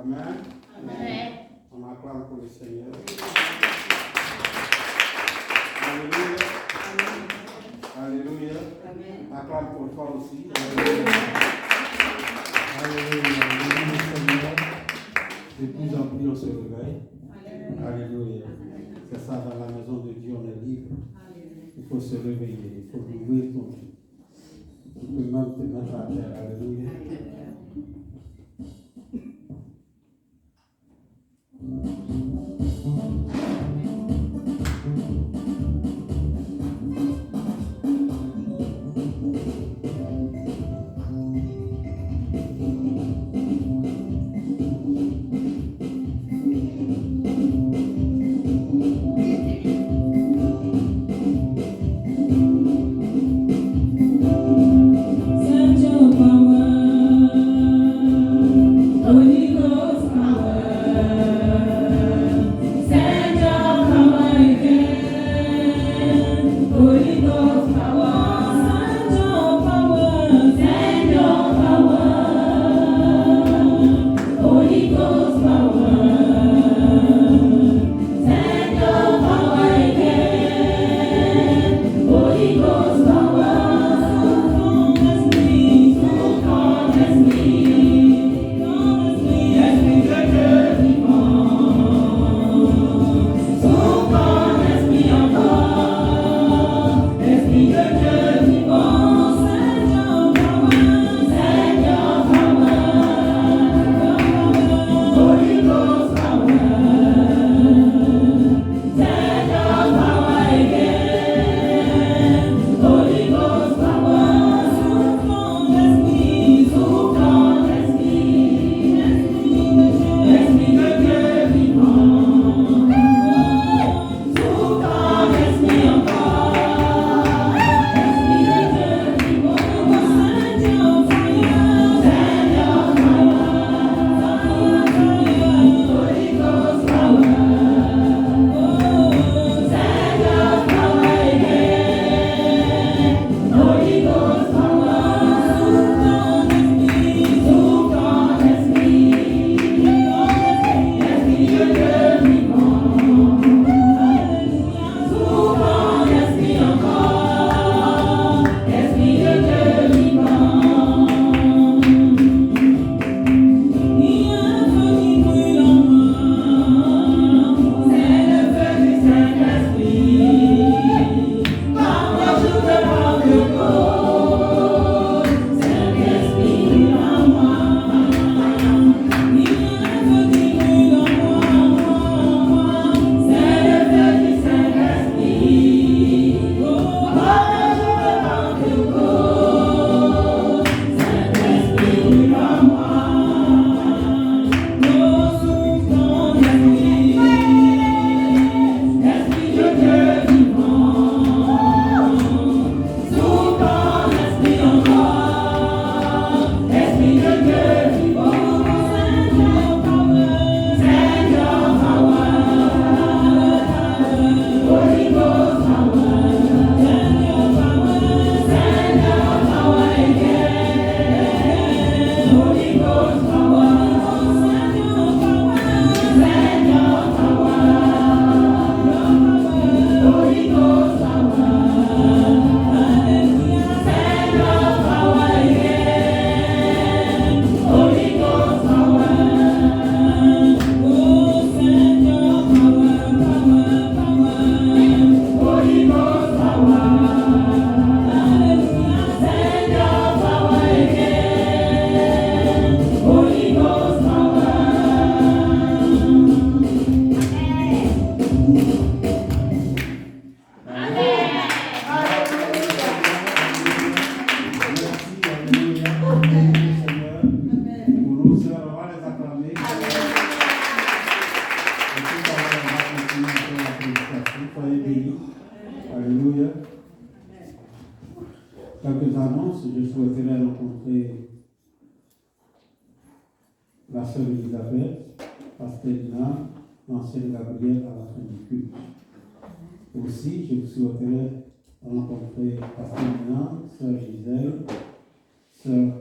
Amen. Amen. On acclame pour le Seigneur. Alléluia. Alléluia. Acclame pour toi aussi. Alléluia. Alléluia. Le Seigneur, de plus en plus on se réveille. Alléluia. C'est ça, dans la maison de Dieu, on est libre. Il faut se réveiller, il faut ouvrir ton Dieu. Tu peux même te mettre à terre. Alléluia. Quelques annonces, je souhaiterais rencontrer la sœur Elisabeth, Pastelina, l'ancienne Gabrielle à la fin du culte. Aussi, je souhaiterais rencontrer Pastelina, sœur Gisèle, sœur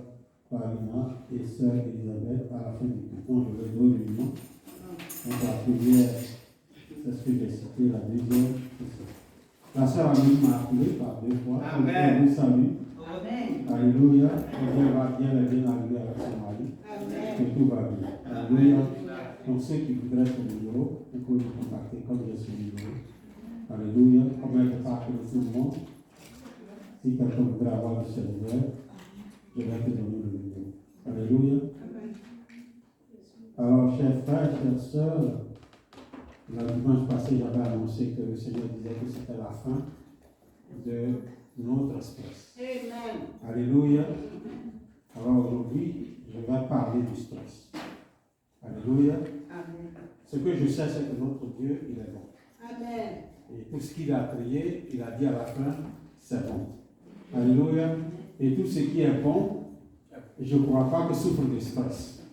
Parina et sœur Elisabeth à la fin du culte. Donc, je vais donner le nom. Donc, la première, c'est ce que j'ai cité, la deuxième, c'est ça. La sœur Amélie m'a appelé par 2 fois. Amen. Vous salue. Amen. Alléluia. Elle va bien, elle vient d'arriver avec son mari. Amen. Que tout va bien. Alléluia. Donc, ceux qui voudraient ce numéro, vous pouvez me contacter comme j'ai ce numéro. Alléluia. Comme elle ne pas appeler tout le monde. Si quelqu'un voudrait avoir du cellulaire, je vais te donner le numéro. Alléluia. Alors, chers frères, chères sœurs, le dimanche passé, j'avais annoncé que le Seigneur disait que c'était la fin de notre stress. Amen. Alléluia. Alors aujourd'hui, je vais parler du stress. Alléluia. Amen. Ce que je sais, c'est que notre Dieu, il est bon. Amen. Et tout ce qu'il a créé, il a dit à la fin, c'est bon. Alléluia. Et tout ce qui est bon, je ne crois pas que souffre de stress.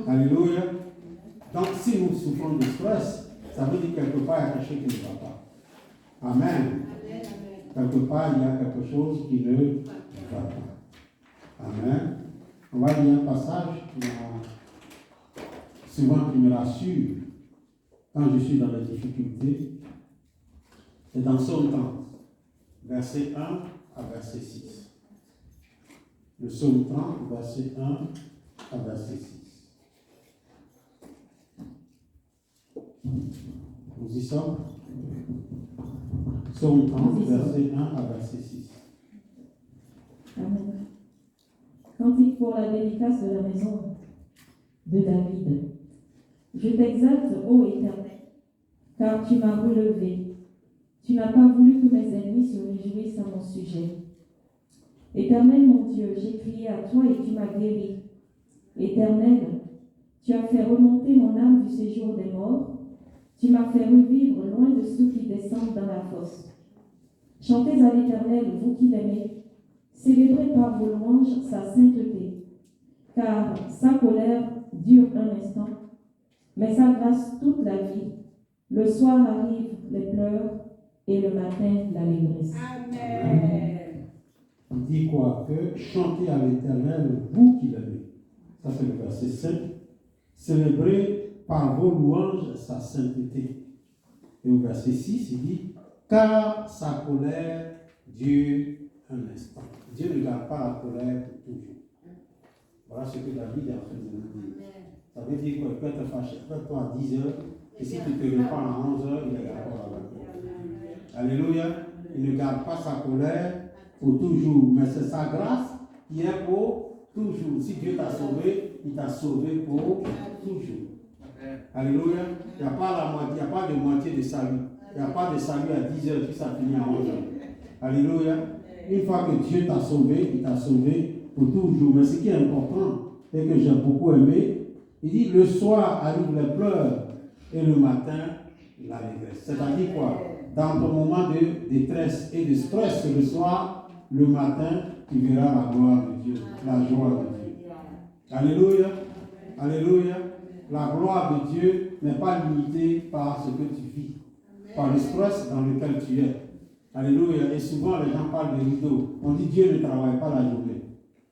Alléluia. Donc si nous souffrons de stress, ça veut dire quelque part il y a quelque chose qui ne va pas. Amen. Quelque part il y a quelque chose qui ne va pas. Amen. On va lire un passage souvent qui me rassure quand je suis dans les difficultés. C'est dans Psaume 30, verset 1 à verset 6. Le Psaume 30, verset 1 à verset 6. Nous y sommes. Psaume 30, verset 1 à verset 6. Amen. Cantique pour la dédicace de la maison de David. Je t'exalte, ô Éternel, car tu m'as relevé. Tu n'as pas voulu que mes ennemis se réjouissent à mon sujet. Éternel mon Dieu, j'ai crié à toi et tu m'as guéri. Éternel, tu as fait remonter mon âme du séjour des morts. Tu m'as fait revivre loin de ceux qui descendent dans la fosse. Chantez à l'Éternel, vous qui l'aimez. Célébrez par vos louanges sa sainteté. Car sa colère dure un instant, mais sa grâce toute la vie. Le soir arrivent les pleurs et le matin l'allégresse. Amen. Il dit quoi? Que chantez à l'Éternel, vous qui l'aimez. Ça c'est le verset 5. Célébrez par vos louanges sa sainteté. Et au verset 6, il dit, car sa colère dure un instant. Dieu ne garde pas la colère pour toujours. Voilà ce que David est en train de nous dire. Ça veut dire qu'il peut être fâché avec toi à 10 heures, et si tu te répands à 11 heures, il est d'accord avec toi. Alléluia. Il ne garde pas sa colère pour toujours, mais c'est sa grâce qui est pour toujours. Si Dieu t'a sauvé, il t'a sauvé pour toujours. Alléluia. Il n'y a pas de moitié de salut. Il n'y a pas de salut à 10 heures puis ça finit à 11 heures. Alléluia. Une fois que Dieu t'a sauvé, il t'a sauvé pour toujours. Mais ce qui est important, et que j'ai beaucoup aimé, il dit le soir arrivent les pleurs et le matin l'allégresse. C'est-à-dire quoi? Dans ton moment de détresse et de stress le soir, le matin, tu verras la gloire de Dieu, la joie de Dieu. Alléluia. Alléluia. La gloire de Dieu n'est pas limitée par ce que tu vis, par le stress dans lequel tu es. Alléluia. Et souvent, les gens parlent de rideau. On dit Dieu ne travaille pas la journée.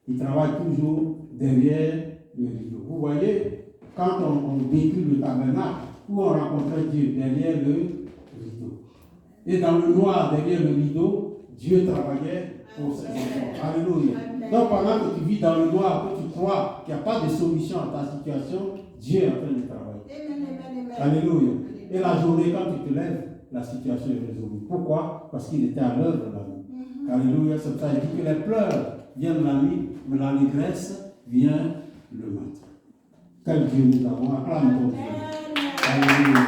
Il travaille toujours derrière le rideau. Vous voyez, quand on véhicule le tabernacle, où on rencontrait Dieu derrière le rideau. Et dans le noir, derrière le rideau, Dieu travaillait pour ses enfants. Alléluia. Donc pendant que tu vis dans le noir, que tu crois qu'il n'y a pas de solution à ta situation, Dieu est en train de travailler. Alléluia. Et la journée, quand tu te lèves, la situation est résolue. Pourquoi? Parce qu'il était à l'œuvre la nuit. Alléluia. C'est pour ça qu'il dit que les pleurs viennent la nuit, mais l'allégresse vient le matin. Quel Dieu nous avons. Acclame ton Dieu. Alléluia.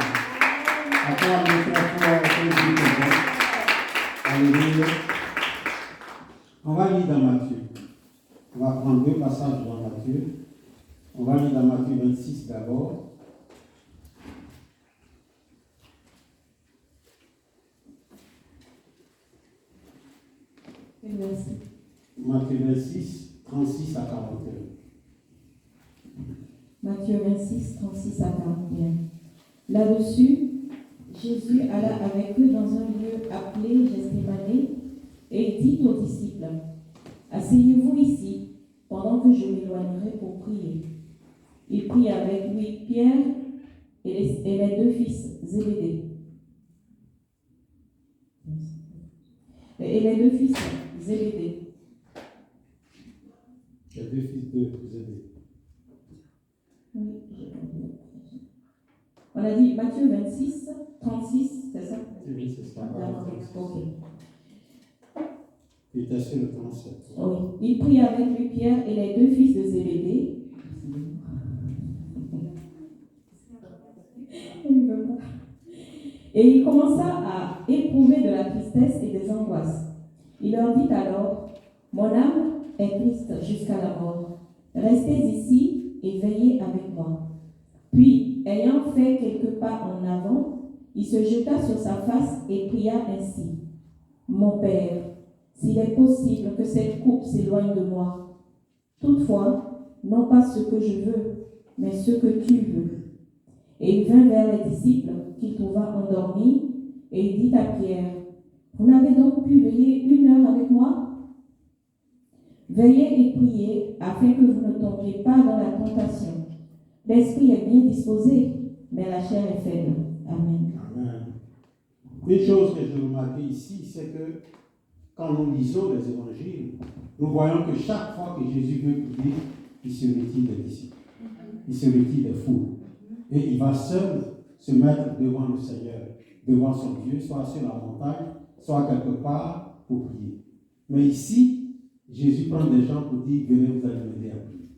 Acclame très fort. Quel Dieu est bon. Alléluia. On va lire dans Matthieu. On va prendre 2 passages dans Matthieu. On va lire dans Matthieu 26 d'abord. Matthieu 26, 36 à 41. Matthieu 26, 36 à 41. Là-dessus, Jésus alla avec eux dans un lieu appelé Gethsémani et dit aux disciples, asseyez-vous ici pendant que je m'éloignerai pour prier. Il prit avec lui Pierre et les deux fils Zébédée. Et les deux fils Zébédée. Les deux fils de Zébédée. Oui, on a dit Matthieu 26, 36, c'est ça? Oui, c'est ça. Ok. Il était sur le 37. Oui. Il prit avec lui Pierre et les deux fils de Zébédée. Et il commença à éprouver de la tristesse et des angoisses. Il leur dit alors, mon âme est triste jusqu'à la mort. Restez ici et veillez avec moi. Puis, ayant fait quelques pas en avant, il se jeta sur sa face et pria ainsi. Mon Père, s'il est possible que cette coupe s'éloigne de moi. Toutefois, non pas ce que je veux, mais ce que tu veux. Et il vint vers les disciples qu'il trouva endormis, et il dit à Pierre, vous n'avez donc pu veiller 1 heure avec moi? Veillez et priez, afin que vous ne tombiez pas dans la tentation. L'esprit est bien disposé, mais la chair est faible. Amen. Amen. Une chose que je remarque ici, c'est que quand nous lisons les évangiles, nous voyons que chaque fois que Jésus veut prier, il se retire des disciples. Il se retire des foules. Et il va seul se mettre devant le Seigneur, devant son Dieu, soit sur la montagne, soit quelque part pour prier. Mais ici, Jésus prend des gens pour dire, venez, vous allez m'aider à prier.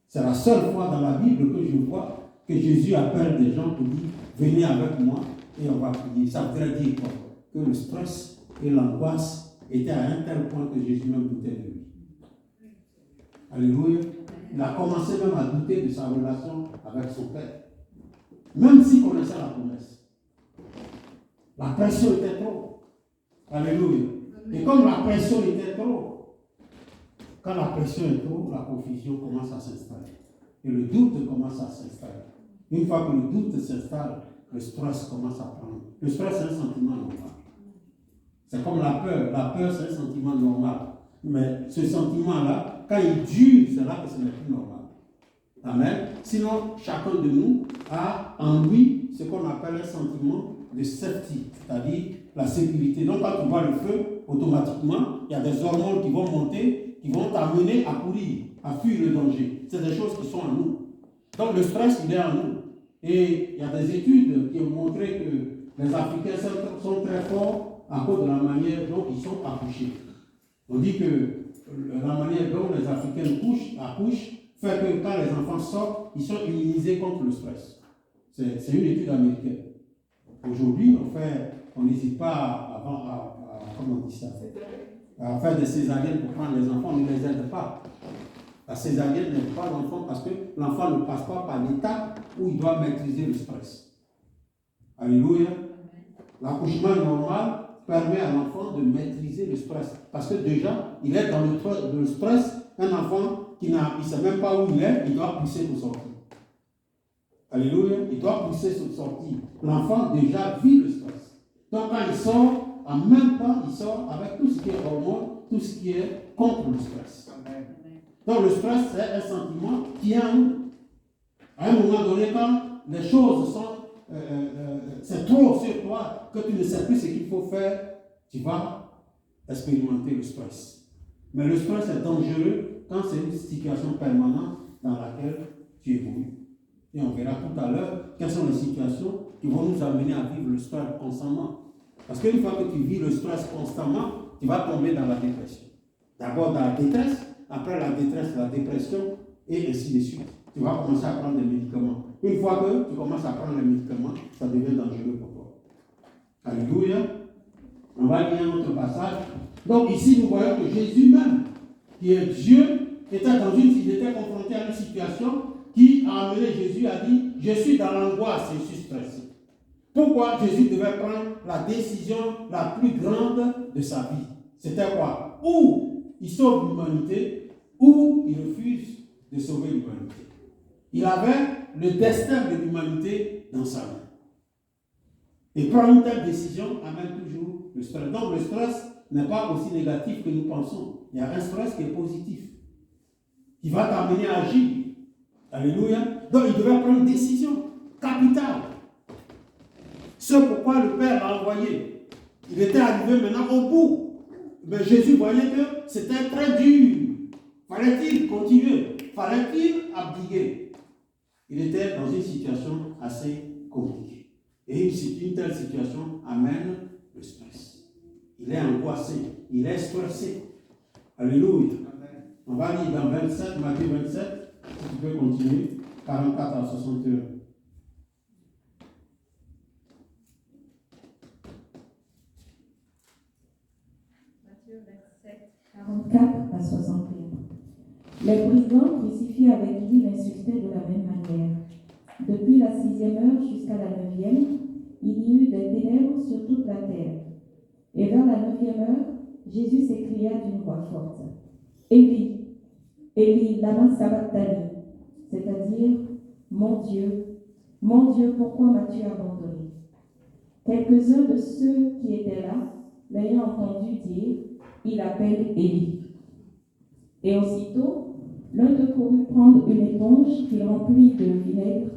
C'est la seule fois dans la Bible que je vois que Jésus appelle des gens pour dire, venez avec moi et on va prier. Ça voudrait dire quoi? Que le stress et l'angoisse étaient à un tel point que Jésus même doutait de lui. Alléluia. Il a commencé même à douter de sa relation avec son Père. Même s'il connaissait la promesse. La pression était trop. Alléluia. Et comme la pression était trop, quand la pression est trop, la confusion commence à s'installer. Et le doute commence à s'installer. Une fois que le doute s'installe, le stress commence à prendre. Le stress, c'est un sentiment normal. C'est comme la peur. La peur, c'est un sentiment normal. Mais ce sentiment-là, quand il dure, c'est là que ce n'est plus normal. Amen. Sinon, chacun de nous a en lui ce qu'on appelle un sentiment de safety, c'est-à-dire la sécurité. Donc, quand tu vois le feu, automatiquement, il y a des hormones qui vont monter, qui vont t'amener à courir, à fuir le danger. C'est des choses qui sont en nous. Donc, le stress, il est en nous. Et il y a des études qui ont montré que les Africains sont très forts à cause de la manière dont ils sont accouchés. On dit que la manière dont les Africains accouchent fait que quand les enfants sortent, ils sont immunisés contre le stress. C'est une étude américaine. Aujourd'hui, on n'hésite pas comment on dit ça, à faire des césariennes pour prendre les enfants, on ne les aide pas. La césarienne n'aide pas l'enfant parce que l'enfant ne passe pas par l'étape où il doit maîtriser le stress. Alléluia. L'accouchement normal permet à l'enfant de maîtriser le stress. Parce que déjà, il est dans le stress. Un enfant qui ne sait même pas où il est, il doit pousser pour sortir. Alléluia. Il doit pousser pour sortir. L'enfant déjà vit le stress. Donc quand il sort, en même temps, il sort avec tout ce qui est hormone, tout ce qui est contre le stress. Donc le stress, c'est un sentiment qui est en nous. À un moment donné, quand les choses sont c'est trop sur toi, que tu ne sais plus ce qu'il faut faire, tu vas expérimenter le stress. Mais le stress est dangereux quand c'est une situation permanente dans laquelle tu évolues. Et on verra tout à l'heure quelles sont les situations qui vont nous amener à vivre le stress constamment. Parce qu'une fois que tu vis le stress constamment, tu vas tomber dans la dépression. D'abord dans la détresse, après la détresse, la dépression, et ainsi de suite. Tu vas commencer à prendre des médicaments. Une fois que tu commences à prendre les médicaments, ça devient dangereux pour toi. Alléluia. On va lire un autre passage. Donc ici, nous voyons que Jésus même, qui est Dieu, il était confronté à une situation qui a amené Jésus à dire, je suis dans l'angoisse et je suis stressé. Pourquoi Jésus devait prendre la décision la plus grande de sa vie? C'était quoi? Ou il sauve l'humanité, ou il refuse de sauver l'humanité. Il avait le destin de l'humanité dans sa main. Et prendre une telle décision amène toujours le stress. Donc le stress n'est pas aussi négatif que nous pensons. Il y a un stress qui est positif. qui va t'amener à agir. Alléluia. Donc il devait prendre une décision capitale. C'est pourquoi le Père l'a envoyé. Il était arrivé maintenant au bout. Mais Jésus voyait que c'était très dur. Fallait-il continuer? Fallait-il abdiquer? Il était dans une situation assez compliquée. Et une telle situation amène le stress. Il est angoissé, il est stressé. Alléluia. On va lire dans 27, Matthieu 27, si tu peux continuer, 44 à 61. Matthieu 27, 44 à 61. Les brigands crucifiés avec lui l'insultaient de la même manière. Depuis la 6e heure jusqu'à la 9e, il y eut des ténèbres sur toute la terre. Et vers la 9e heure, Jésus s'écria d'une voix forte: Élie, Élie, lama sabachthani, c'est-à-dire, mon Dieu, pourquoi m'as-tu abandonné? Quelques-uns de ceux qui étaient là, l'ayant entendu dire, il appelle Élie. Et aussitôt, l'un d'eux courut prendre une éponge qu'il remplit de vinaigre,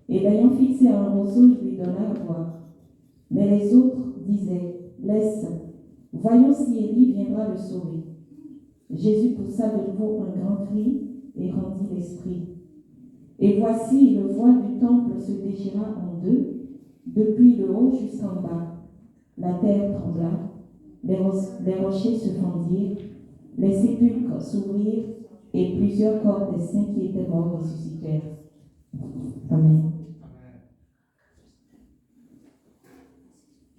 et l'ayant fixée à un roseau, il lui donna à boire. Mais les autres disaient, laisse, voyons si Élie viendra le sauver. Jésus poussa de nouveau un grand cri et rendit l'esprit. Et voici, le voile du temple se déchira en deux, depuis le haut jusqu'en bas. La terre trembla, les rochers se fendirent, les sépulcres s'ouvrirent, et plusieurs corps des saints qui étaient morts ressuscitèrent. Amen.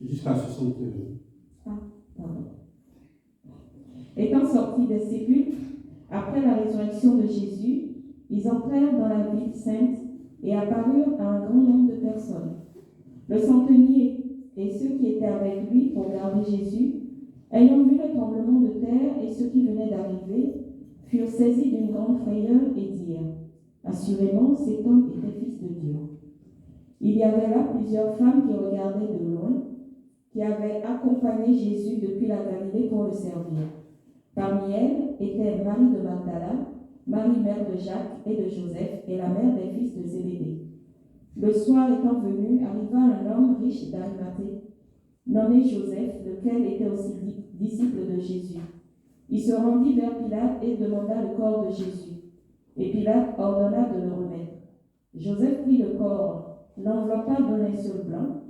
Jusqu'à 62. Pardon. Étant sortis des sépulcres, après la résurrection de Jésus, ils entrèrent dans la ville sainte et apparurent à un grand nombre de personnes. Le centenier et ceux qui étaient avec lui pour garder Jésus, ayant vu le tremblement de terre et ceux qui venaient d'arriver, furent saisis d'une grande frayeur et dirent: assurément, cet homme était fils de Dieu. Il y avait là plusieurs femmes qui regardaient de loin, qui avaient accompagné Jésus depuis la Galilée pour le servir. Parmi elles étaient Marie de Magdala, Marie mère de Jacques et de Joseph, et la mère des fils de Zébédée. Le soir étant venu, arriva un homme riche d'Arimathée, nommé Joseph, lequel était aussi disciple de Jésus. Il se rendit vers Pilate et demanda le corps de Jésus. Et Pilate ordonna de le remettre. Joseph prit le corps, l'enveloppa d'un linceul blanc,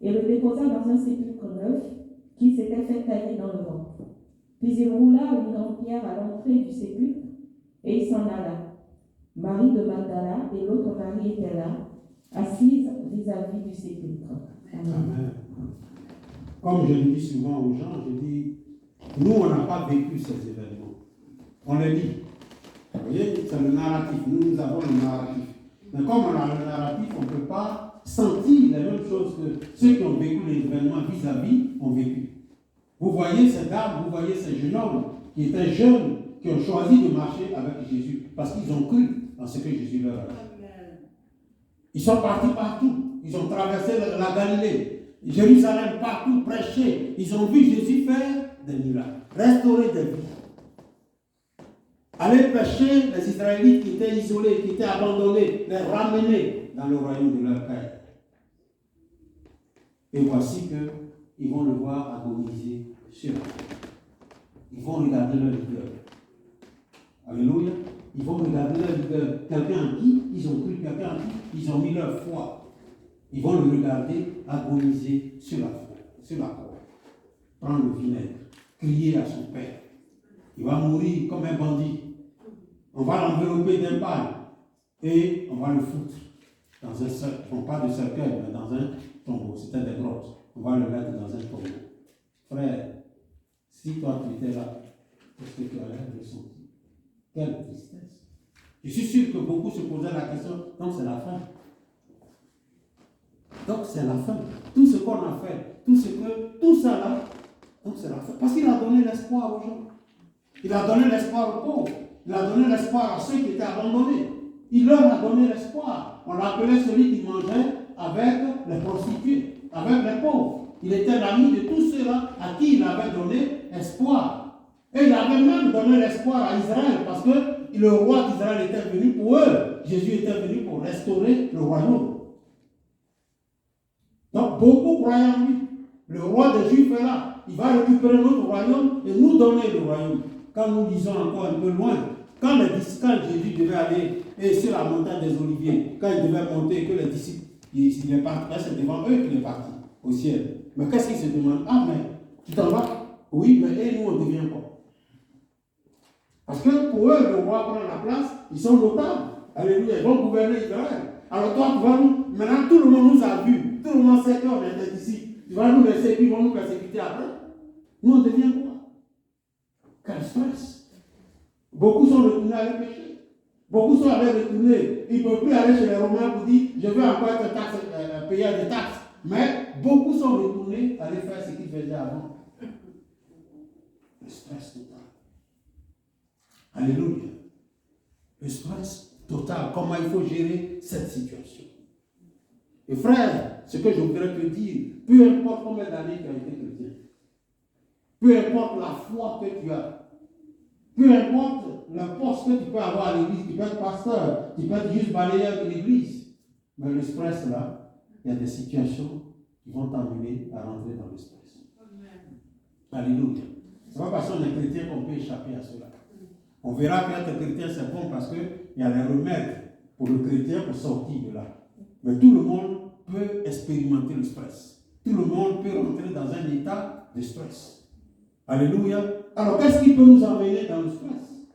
et le déposa dans un sépulcre neuf qui s'était fait tailler dans le roc. Puis il roula une grande pierre à l'entrée du sépulcre, et il s'en alla. Marie de Magdala et l'autre Marie étaient là, assises vis-à-vis du sépulcre. Amen. Amen. Comme je le dis souvent aux gens, je dis, nous, on n'a pas vécu ces événements. On les dit. Vous voyez, c'est le narratif. Nous avons le narratif. Mais comme on a le narratif, on ne peut pas sentir les mêmes choses que ceux qui ont vécu les événements vis-à-vis ont vécu. Vous voyez ces dames, vous voyez ces jeunes hommes qui étaient jeunes, qui ont choisi de marcher avec Jésus parce qu'ils ont cru dans ce que Jésus leur a dit. Ils sont partis partout. Ils ont traversé la Galilée, Jérusalem, partout, prêché. Ils ont vu Jésus faire des miracles, restaurer des vies. Aller pêcher les Israélites qui étaient isolés, qui étaient abandonnés, les ramener dans le royaume de leur Père. Et voici qu'ils vont le voir agoniser sur la terre. Ils vont regarder leur leader. Alléluia. Ils vont regarder leur leader. Quelqu'un en qui ils ont cru, quelqu'un en qui ils ont mis leur foi. Ils vont le regarder agoniser sur la croix. Prendre le vinaigre, crier à son Père. Il va mourir comme un bandit. On va l'envelopper d'un pain et on va le foutre dans un cercueil, non pas de cercueil, mais dans un tombeau. C'était des grottes. On va le mettre dans un tombeau. Frère, si toi tu étais là, qu'est-ce que tu allais ressentir? Quelle tristesse. Je suis sûr que beaucoup se posaient la question, donc c'est la fin. Donc c'est la fin. Tout ce qu'on a fait, tout ça là, donc c'est la fin. Parce qu'il a donné l'espoir aux gens. Il a donné l'espoir aux pauvres. Il a donné l'espoir à ceux qui étaient abandonnés. Il leur a donné l'espoir. On l'appelait celui qui mangeait avec les prostituées, avec les pauvres. Il était l'ami de tous ceux-là à qui il avait donné espoir. Et il avait même donné l'espoir à Israël parce que le roi d'Israël était venu pour eux. Jésus était venu pour restaurer le royaume. Donc, beaucoup croyaient en lui. Le roi des Juifs est là. Il va récupérer notre royaume et nous donner le royaume. Quand nous lisons encore un peu loin, quand Jésus devait aller sur la montagne des Oliviers, quand il devait monter, que les disciples, il est parti, c'est devant eux qu'il est parti au ciel. Mais qu'est-ce qu'ils se demandent? Ah, mais tu t'en vas? Oui, mais et nous, on devient quoi? Parce que pour eux, le roi prend la place, ils sont notables. Alléluia, ils vont gouverner Israël. Alors toi, tu vas nous. Maintenant, tout le monde nous a vus. Tout le monde sait qu'on est ici. Tu vas nous laisser, puis ils vont nous persécuter après. Nous, on devient quoi? Quel stress. Beaucoup sont retournés à le péché. Beaucoup sont allés retourner. Ils ne peuvent plus aller chez les Romains pour dire je veux encore être payeur de taxes. Mais beaucoup sont retournés à aller faire ce qu'ils faisaient avant. Le stress total. Alléluia. Le stress total. Comment il faut gérer cette situation. Et frère, ce que je voudrais te dire, peu importe combien d'années tu as été chrétien, peu importe la foi que tu as, peu importe le poste que tu peux avoir à l'église, tu peux être pasteur, tu peux être juste balayeur de l'église, mais le stress là, il y a des situations qui vont t'amener à rentrer dans le stress. Alléluia. Ce n'est pas parce qu'on est chrétien qu'on peut échapper à cela. On verra qu'être chrétien c'est bon parce qu'il y a des remèdes pour le chrétien pour sortir de là. Mais tout le monde peut expérimenter le stress. Tout le monde peut rentrer dans un état de stress. Alléluia. Alors, qu'est-ce qui peut nous amener dans le stress?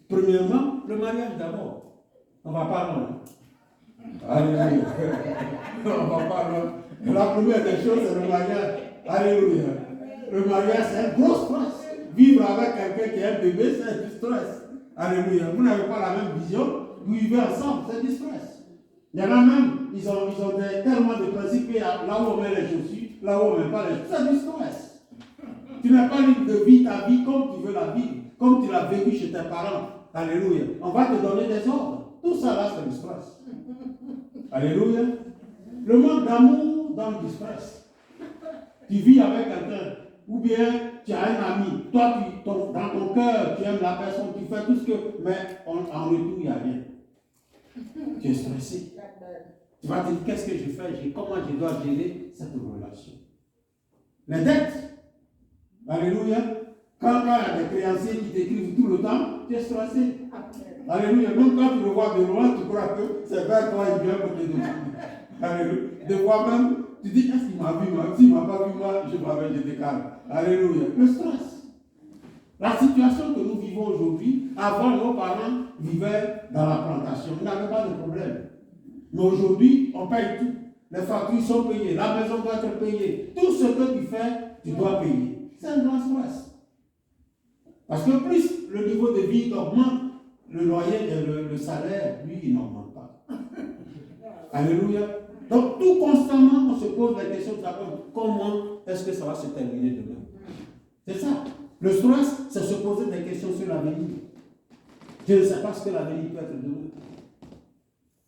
Premièrement, le mariage d'abord. On ne va pas loin. Alléluia. On ne va pas loin. La première des choses, c'est le mariage. Alléluia. Le mariage, c'est un gros stress. Vivre avec quelqu'un qui est un bébé, c'est du stress. Alléluia. Vous n'avez pas la même vision. Vous vivez ensemble, c'est du stress. Il y en a même, ils ont tellement de principes, là où on met les chaussures, là où on ne met pas les chaussures, c'est du stress. Tu n'as pas libre de vivre ta vie comme tu veux la vivre, comme tu l'as vécu chez tes parents. Alléluia. On va te donner des ordres. Tout ça là, c'est du stress. Alléluia. Le manque d'amour donne du stress. Tu vis avec quelqu'un, ou bien tu as un ami. Toi, dans ton cœur, tu aimes la personne, tu fais tout ce que... Mais en retour, il n'y a rien. Tu es stressé. Tu vas te dire, qu'est-ce que je fais? Comment je dois gérer cette relation? Les dettes. Alléluia. Quand il y a des créanciers qui t'écrivent tout le temps, tu es stressé. Alléluia. Même quand tu le vois de loin, tu crois que c'est vers toi et bien pour te demander. Alléluia. Des fois même, tu dis, est-ce qu'il m'a vu? S'il ne m'a pas vu, moi, je te calme. Alléluia. Le stress. La situation que nous vivons aujourd'hui, avant, nos parents vivaient dans la plantation. Ils n'avaient pas de problème. Mais aujourd'hui, on paye tout. Les factures sont payées, la maison doit être payée. Tout ce que tu fais, tu dois payer. C'est un grand stress. Parce que plus le niveau de vie augmente, le loyer et le salaire, lui, il n'augmente pas. Alléluia. Donc, tout constamment, on se pose la question de savoir comment est-ce que ça va se terminer demain. C'est ça. Le stress, c'est se poser des questions sur l'avenir. Je ne sais pas ce que l'avenir peut être demain.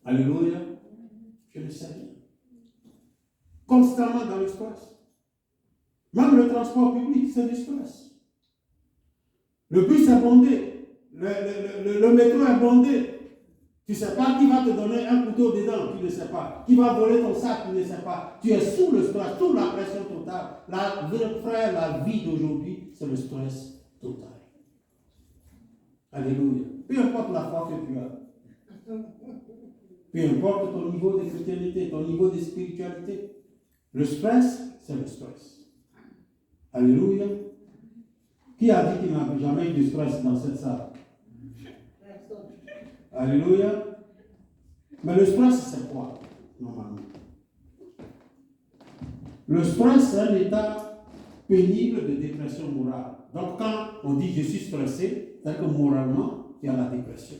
Alléluia. Je ne sais rien. Constamment dans le stress. Même le transport public, c'est du stress. Le bus est bondé. Le métro est bondé. Tu ne sais pas qui va te donner un couteau dedans, tu ne sais pas. Qui va voler ton sac, tu ne sais pas. Tu es sous le stress, sous la pression totale. Frère, la vie d'aujourd'hui, c'est le stress total. Alléluia. Peu importe la foi que tu as. Peu importe ton niveau de chrétienté, ton niveau de spiritualité. Le stress, c'est le stress. Alléluia. Qui a dit qu'il n'a jamais eu de stress dans cette salle? Alléluia. Mais le stress, c'est quoi, normalement? Le stress, c'est un état pénible de dépression morale. Donc, quand on dit je suis stressé, c'est que moralement, il y a la dépression.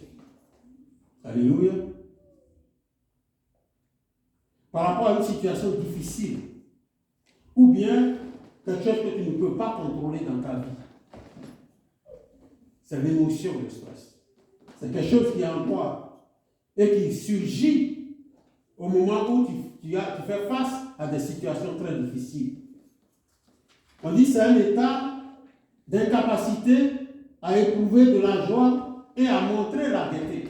Alléluia. Par rapport à une situation difficile, ou bien quelque chose que tu ne peux pas contrôler dans ta vie. C'est l'émotion, le stress. C'est quelque chose qui est en toi et qui surgit au moment où tu fais face à des situations très difficiles. On dit que c'est un état d'incapacité à éprouver de la joie et à montrer la gaieté.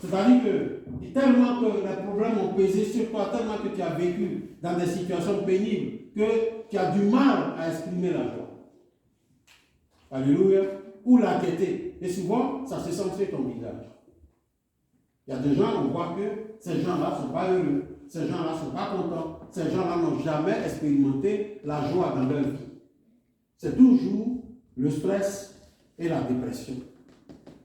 C'est-à-dire que tellement que les problèmes ont pesé sur toi, tellement que tu as vécu dans des situations pénibles, que tu as du mal à exprimer la joie. Alléluia. Ou la gaieté. Et souvent, ça se sent sur ton visage. Il y a des gens, on voit que ces gens-là ne sont pas heureux, ces gens-là ne sont pas contents, ces gens-là n'ont jamais expérimenté la joie dans leur vie. C'est toujours le stress et la dépression.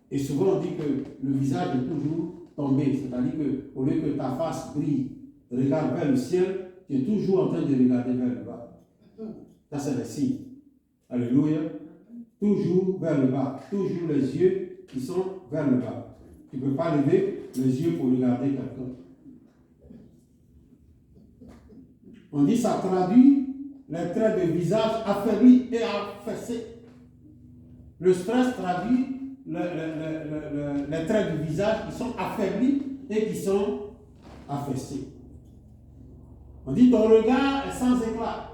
Et souvent on dit que le visage est toujours tombé, c'est-à-dire qu'au lieu que ta face brille, regarde vers le ciel, tu es toujours en train de regarder vers le bas. Ça c'est le signe. Alléluia. Toujours vers le bas, toujours les yeux qui sont vers le bas. Tu ne peux pas lever les yeux pour regarder quelqu'un. On dit ça traduit les traits de visage affaiblis et affaissés. Le stress traduit les traits du visage qui sont affaiblis et qui sont affaissés. On dit ton regard est sans éclat.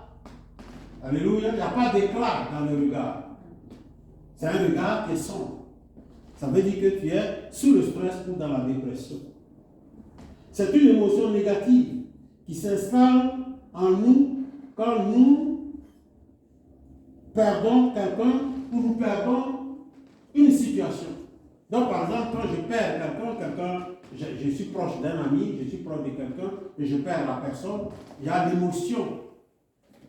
Alléluia, il n'y a pas d'éclat dans le regard. C'est un regard qui est sombre. Ça veut dire que tu es sous le stress ou dans la dépression. C'est une émotion négative qui s'installe en nous quand nous perdons quelqu'un ou nous perdons une situation. Donc, par exemple, quand je perds quelqu'un, je suis proche d'un ami, je suis proche de quelqu'un et je perds la personne, il y a l'émotion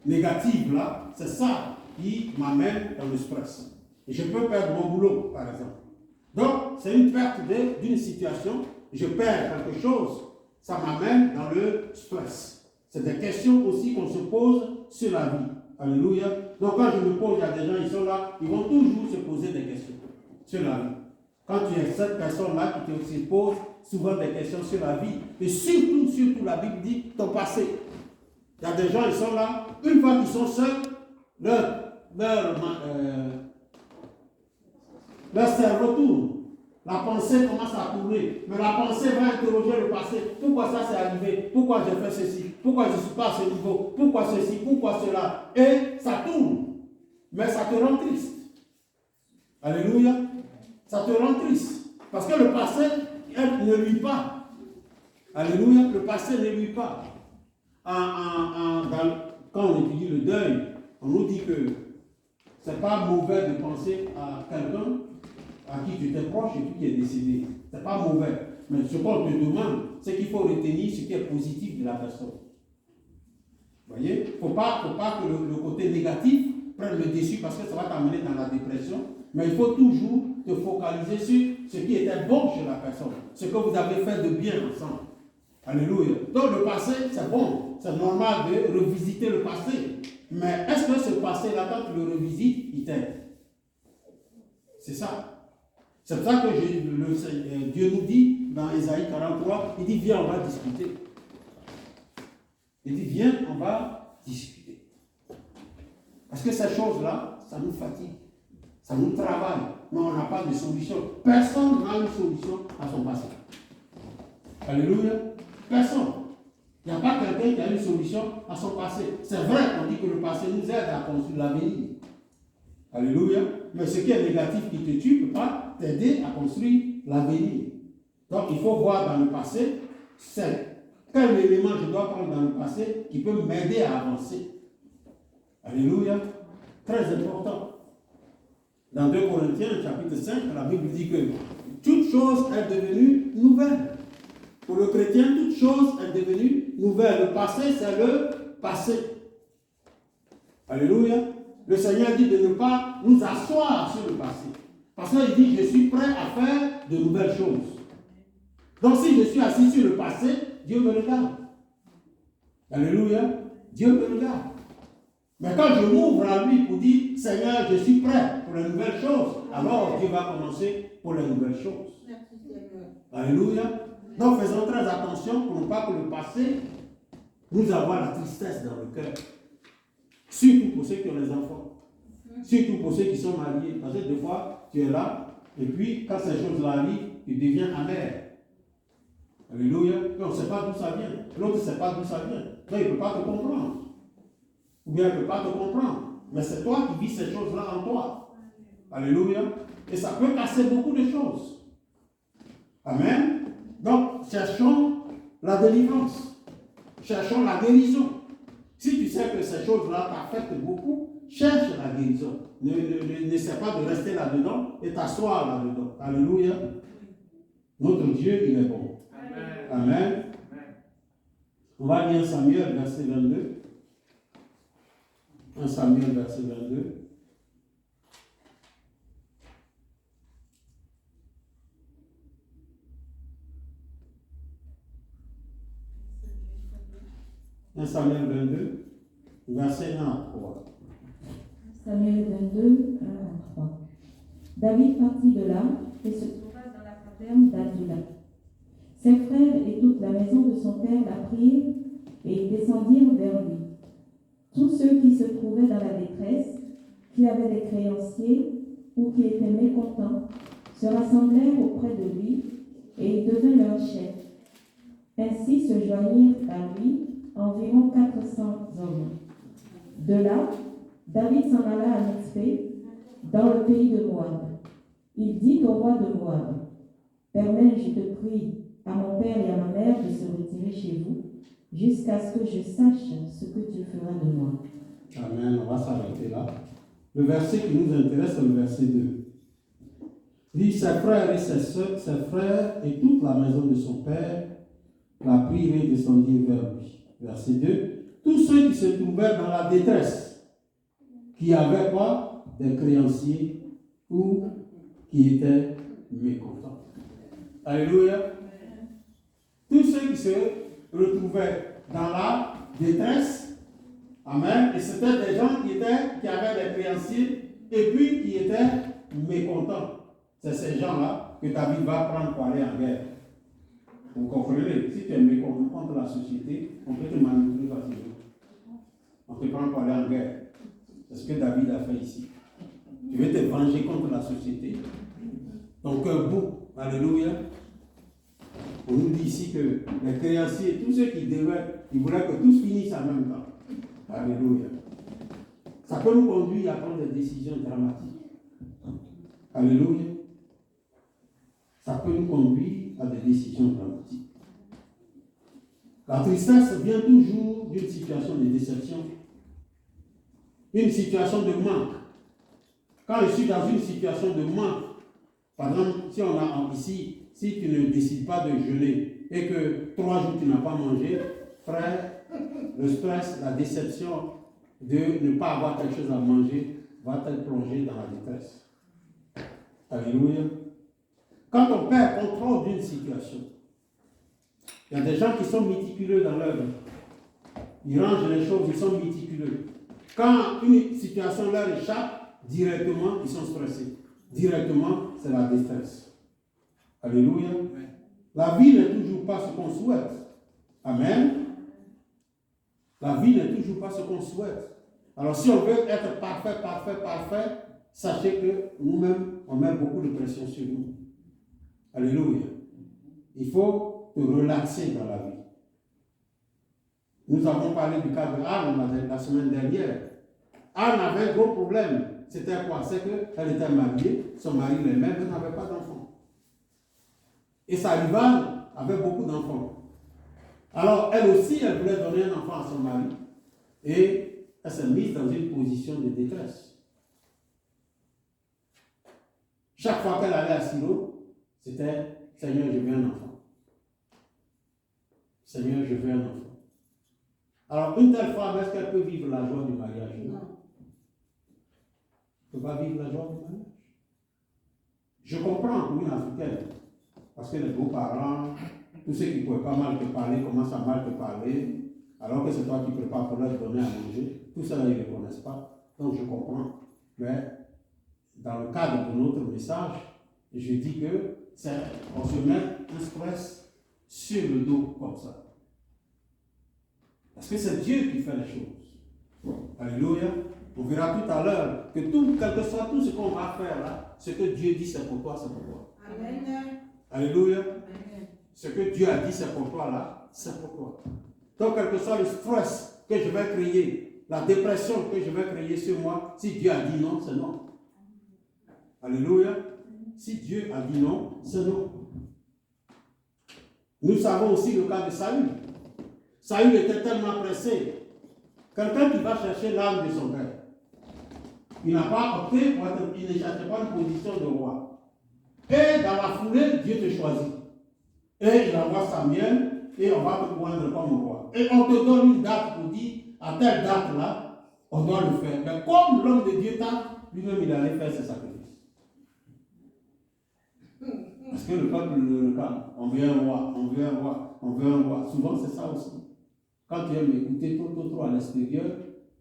négative là, c'est ça qui m'amène dans le stress. Et je peux perdre mon boulot, par exemple. Donc, c'est une perte d'une situation, je perds quelque chose, ça m'amène dans le stress. C'est des questions aussi qu'on se pose sur la vie. Alléluia. Donc, quand je me pose, il y a des gens, ils sont là, ils vont toujours se poser des questions sur la vie. Quand tu es cette personne-là qui te pose souvent des questions sur la vie, et surtout, la Bible dit ton passé. Il y a des gens, ils sont là, une fois qu'ils sont seuls, leur cerveau tourne. La pensée commence à tourner. Mais la pensée va interroger le passé. Pourquoi ça s'est arrivé? Pourquoi j'ai fait ceci? Pourquoi je ne suis pas à ce niveau? Pourquoi ceci? Pourquoi cela? Et ça tourne. Mais ça te rend triste. Alléluia. Ça te rend triste. Parce que le passé, elle ne luit pas. Alléluia. Le passé ne luit pas. Quand on étudie le deuil, on nous dit que ce n'est pas mauvais de penser à quelqu'un à qui tu étais proche et qui est décédé. Ce n'est pas mauvais. Mais ce qu'on te demande, c'est qu'il faut retenir ce qui est positif de la personne. Vous voyez? Il ne faut pas que le côté négatif prenne le dessus parce que ça va t'amener dans la dépression. Mais il faut toujours te focaliser sur ce qui était bon chez la personne. Ce que vous avez fait de bien ensemble. Alléluia. Donc le passé, c'est bon. C'est normal de revisiter le passé. Mais est-ce que ce passé-là, quand tu le revisites, il t'aide? C'est ça. C'est pour ça que Dieu nous dit dans Ésaïe 43, il dit viens, on va discuter. Il dit viens, on va discuter. Parce que ces choses-là, ça nous fatigue. Ça nous travaille. Mais on n'a pas de solution. Personne n'a une solution à son passé. Alléluia. Personne. Il n'y a pas quelqu'un qui a une solution à son passé. C'est vrai qu'on dit que le passé nous aide à construire l'avenir. Alléluia. Mais ce qui est négatif qui te tue ne peut pas t'aider à construire l'avenir. Donc il faut voir dans le passé, c'est quel élément je dois prendre dans le passé qui peut m'aider à avancer. Alléluia. Très important. Dans 2 Corinthiens, chapitre 5, la Bible dit que toute chose est devenue nouvelle. Pour le chrétien, toute chose est devenue nouvelle. Le passé, c'est le passé. Alléluia. Le Seigneur dit de ne pas nous asseoir sur le passé. Parce qu'il dit, je suis prêt à faire de nouvelles choses. Donc si je suis assis sur le passé, Dieu me regarde. Alléluia. Dieu me regarde. Mais quand je m'ouvre à lui pour dire, Seigneur, je suis prêt pour les nouvelles choses, alors Dieu va commencer pour les nouvelles choses. Alléluia. Donc faisons très attention pour ne pas que le passé nous avoir la tristesse dans le cœur. Surtout pour ceux qui ont les enfants. Surtout pour ceux qui sont mariés. Parce que des fois, tu es là, et puis quand ces choses-là arrivent, tu deviens amer. Alléluia. On ne sait pas d'où ça vient. L'autre ne sait pas d'où ça vient. Donc il ne peut pas te comprendre. Ou bien il ne peut pas te comprendre. Mais c'est toi qui vis ces choses-là en toi. Alléluia. Et ça peut casser beaucoup de choses. Amen. Donc, cherchons la délivrance. Cherchons la guérison. Si tu sais que ces choses-là t'affectent beaucoup, cherche la guérison. N'essaie pas de rester là-dedans et t'asseoir là-dedans. Alléluia. Notre Dieu, il est bon. Amen. Amen. On va lire Samuel, verset 22. 1 Samuel, verset 22. Samuel 22, verset 1 à 3. Samuel 22, 1 à 3. David partit de là et se trouva dans la caverne d'Adulla. Ses frères et toute la maison de son père la prirent et ils descendirent vers lui. Tous ceux qui se trouvaient dans la détresse, qui avaient des créanciers ou qui étaient mécontents, se rassemblèrent auprès de lui et il devint leur chef. Ainsi se joignirent à lui environ 400 hommes. De là, David s'en alla à Mitzpé, dans le pays de Moab. Il dit au roi de Moab, « Permets, je te prie, à mon père et à ma mère de se retirer chez vous, jusqu'à ce que je sache ce que tu feras de moi. » Amen, on va s'arrêter là. Le verset qui nous intéresse, c'est le verset 2. Il dit, ses frères et ses soeurs, ses frères et toute la maison de son père la prirent et descendirent vers lui. Verset 2. Tous ceux qui se trouvaient dans la détresse, qui avaient quoi? Des créanciers ou qui étaient mécontents. Alléluia. Tous ceux qui se retrouvaient dans la détresse, amen, et c'était des gens qui avaient des créanciers et puis qui étaient mécontents. C'est ces gens-là que David va prendre pour aller en guerre. Vous comprenez? Si tu es mécontent contre la société, on peut te manipuler facilement. On te prend pour aller en guerre. C'est ce que David a fait ici. Tu veux te venger contre la société. Ton cœur bout. Alléluia. On nous dit ici que les créanciers, tous ceux qui devaient, ils voulaient que tous finissent en même temps. Alléluia. Ça peut nous conduire à prendre des décisions dramatiques. Alléluia. Ça peut nous conduire à des décisions dramatiques. La tristesse vient toujours d'une situation de déception, une situation de manque. Quand je suis dans une situation de manque, par exemple, si on a ici, si tu ne décides pas de jeûner et que 3 jours tu n'as pas mangé, frère, le stress, la déception de ne pas avoir quelque chose à manger va te plonger dans la détresse. Alléluia. Quand on perd contrôle d'une situation, il y a des gens qui sont méticuleux dans leur vie. Ils rangent les choses, ils sont méticuleux. Quand une situation leur échappe, directement, ils sont stressés. Directement, c'est la détresse. Alléluia. La vie n'est toujours pas ce qu'on souhaite. Amen. La vie n'est toujours pas ce qu'on souhaite. Alors si on veut être parfait, sachez que nous-mêmes, on met beaucoup de pression sur nous. Alléluia. Il faut te relaxer dans la vie. Nous avons parlé du cas de Anne la semaine dernière. Anne avait un gros problème. C'était quoi? C'est qu'elle était mariée, son mari elle-même, elle n'avait pas d'enfant. Et sa rivale avait beaucoup d'enfants. Alors, elle aussi, elle voulait donner un enfant à son mari. Et elle s'est mise dans une position de détresse. Chaque fois qu'elle allait à Silo, c'était « Seigneur, je veux un enfant. Seigneur, je veux un enfant. » Alors, une telle femme, est-ce qu'elle peut vivre la joie du mariage? Non. Elle ne peut pas vivre la joie du mariage. Je comprends pour une Africaine. Parce que les beaux-parents, tous ceux qui ne pouvaient pas mal te parler, commencent à mal te parler, alors que c'est toi qui prépares pour leur donner à manger. Tout ça, ils ne reconnaissent pas. Donc, je comprends. Mais, dans le cadre de notre message, je dis que on se met un stress sur le dos comme ça. Parce que c'est Dieu qui fait les choses. Alléluia. On verra tout à l'heure que quel que soit tout ce qu'on va faire là, ce que Dieu dit c'est pour toi, c'est pour toi. Amen. Alléluia. Amen. Ce que Dieu a dit c'est pour toi là, c'est pour toi. Donc quel que soit le stress que je vais créer, la dépression que je vais créer sur moi, si Dieu a dit non, c'est non. Alléluia. Si Dieu a dit non, c'est non. Nous savons aussi le cas de Saül. Saül était tellement pressé. Quelqu'un qui va chercher l'âme de son père. Il n'a pas opté pour être, il ne cherchait pas une position de roi. Et dans la foulée, Dieu te choisit. Et il envoie Samuel et on va te prendre comme roi. Et on te donne une date pour dire, à telle date-là, on doit le faire. Mais comme l'homme de Dieu t'a, lui-même il allait faire ses sacrifices. Parce que le peuple le calme. On veut un roi, on veut un roi, on veut un roi. Souvent c'est ça aussi. Quand tu aimes écouter trop à l'extérieur,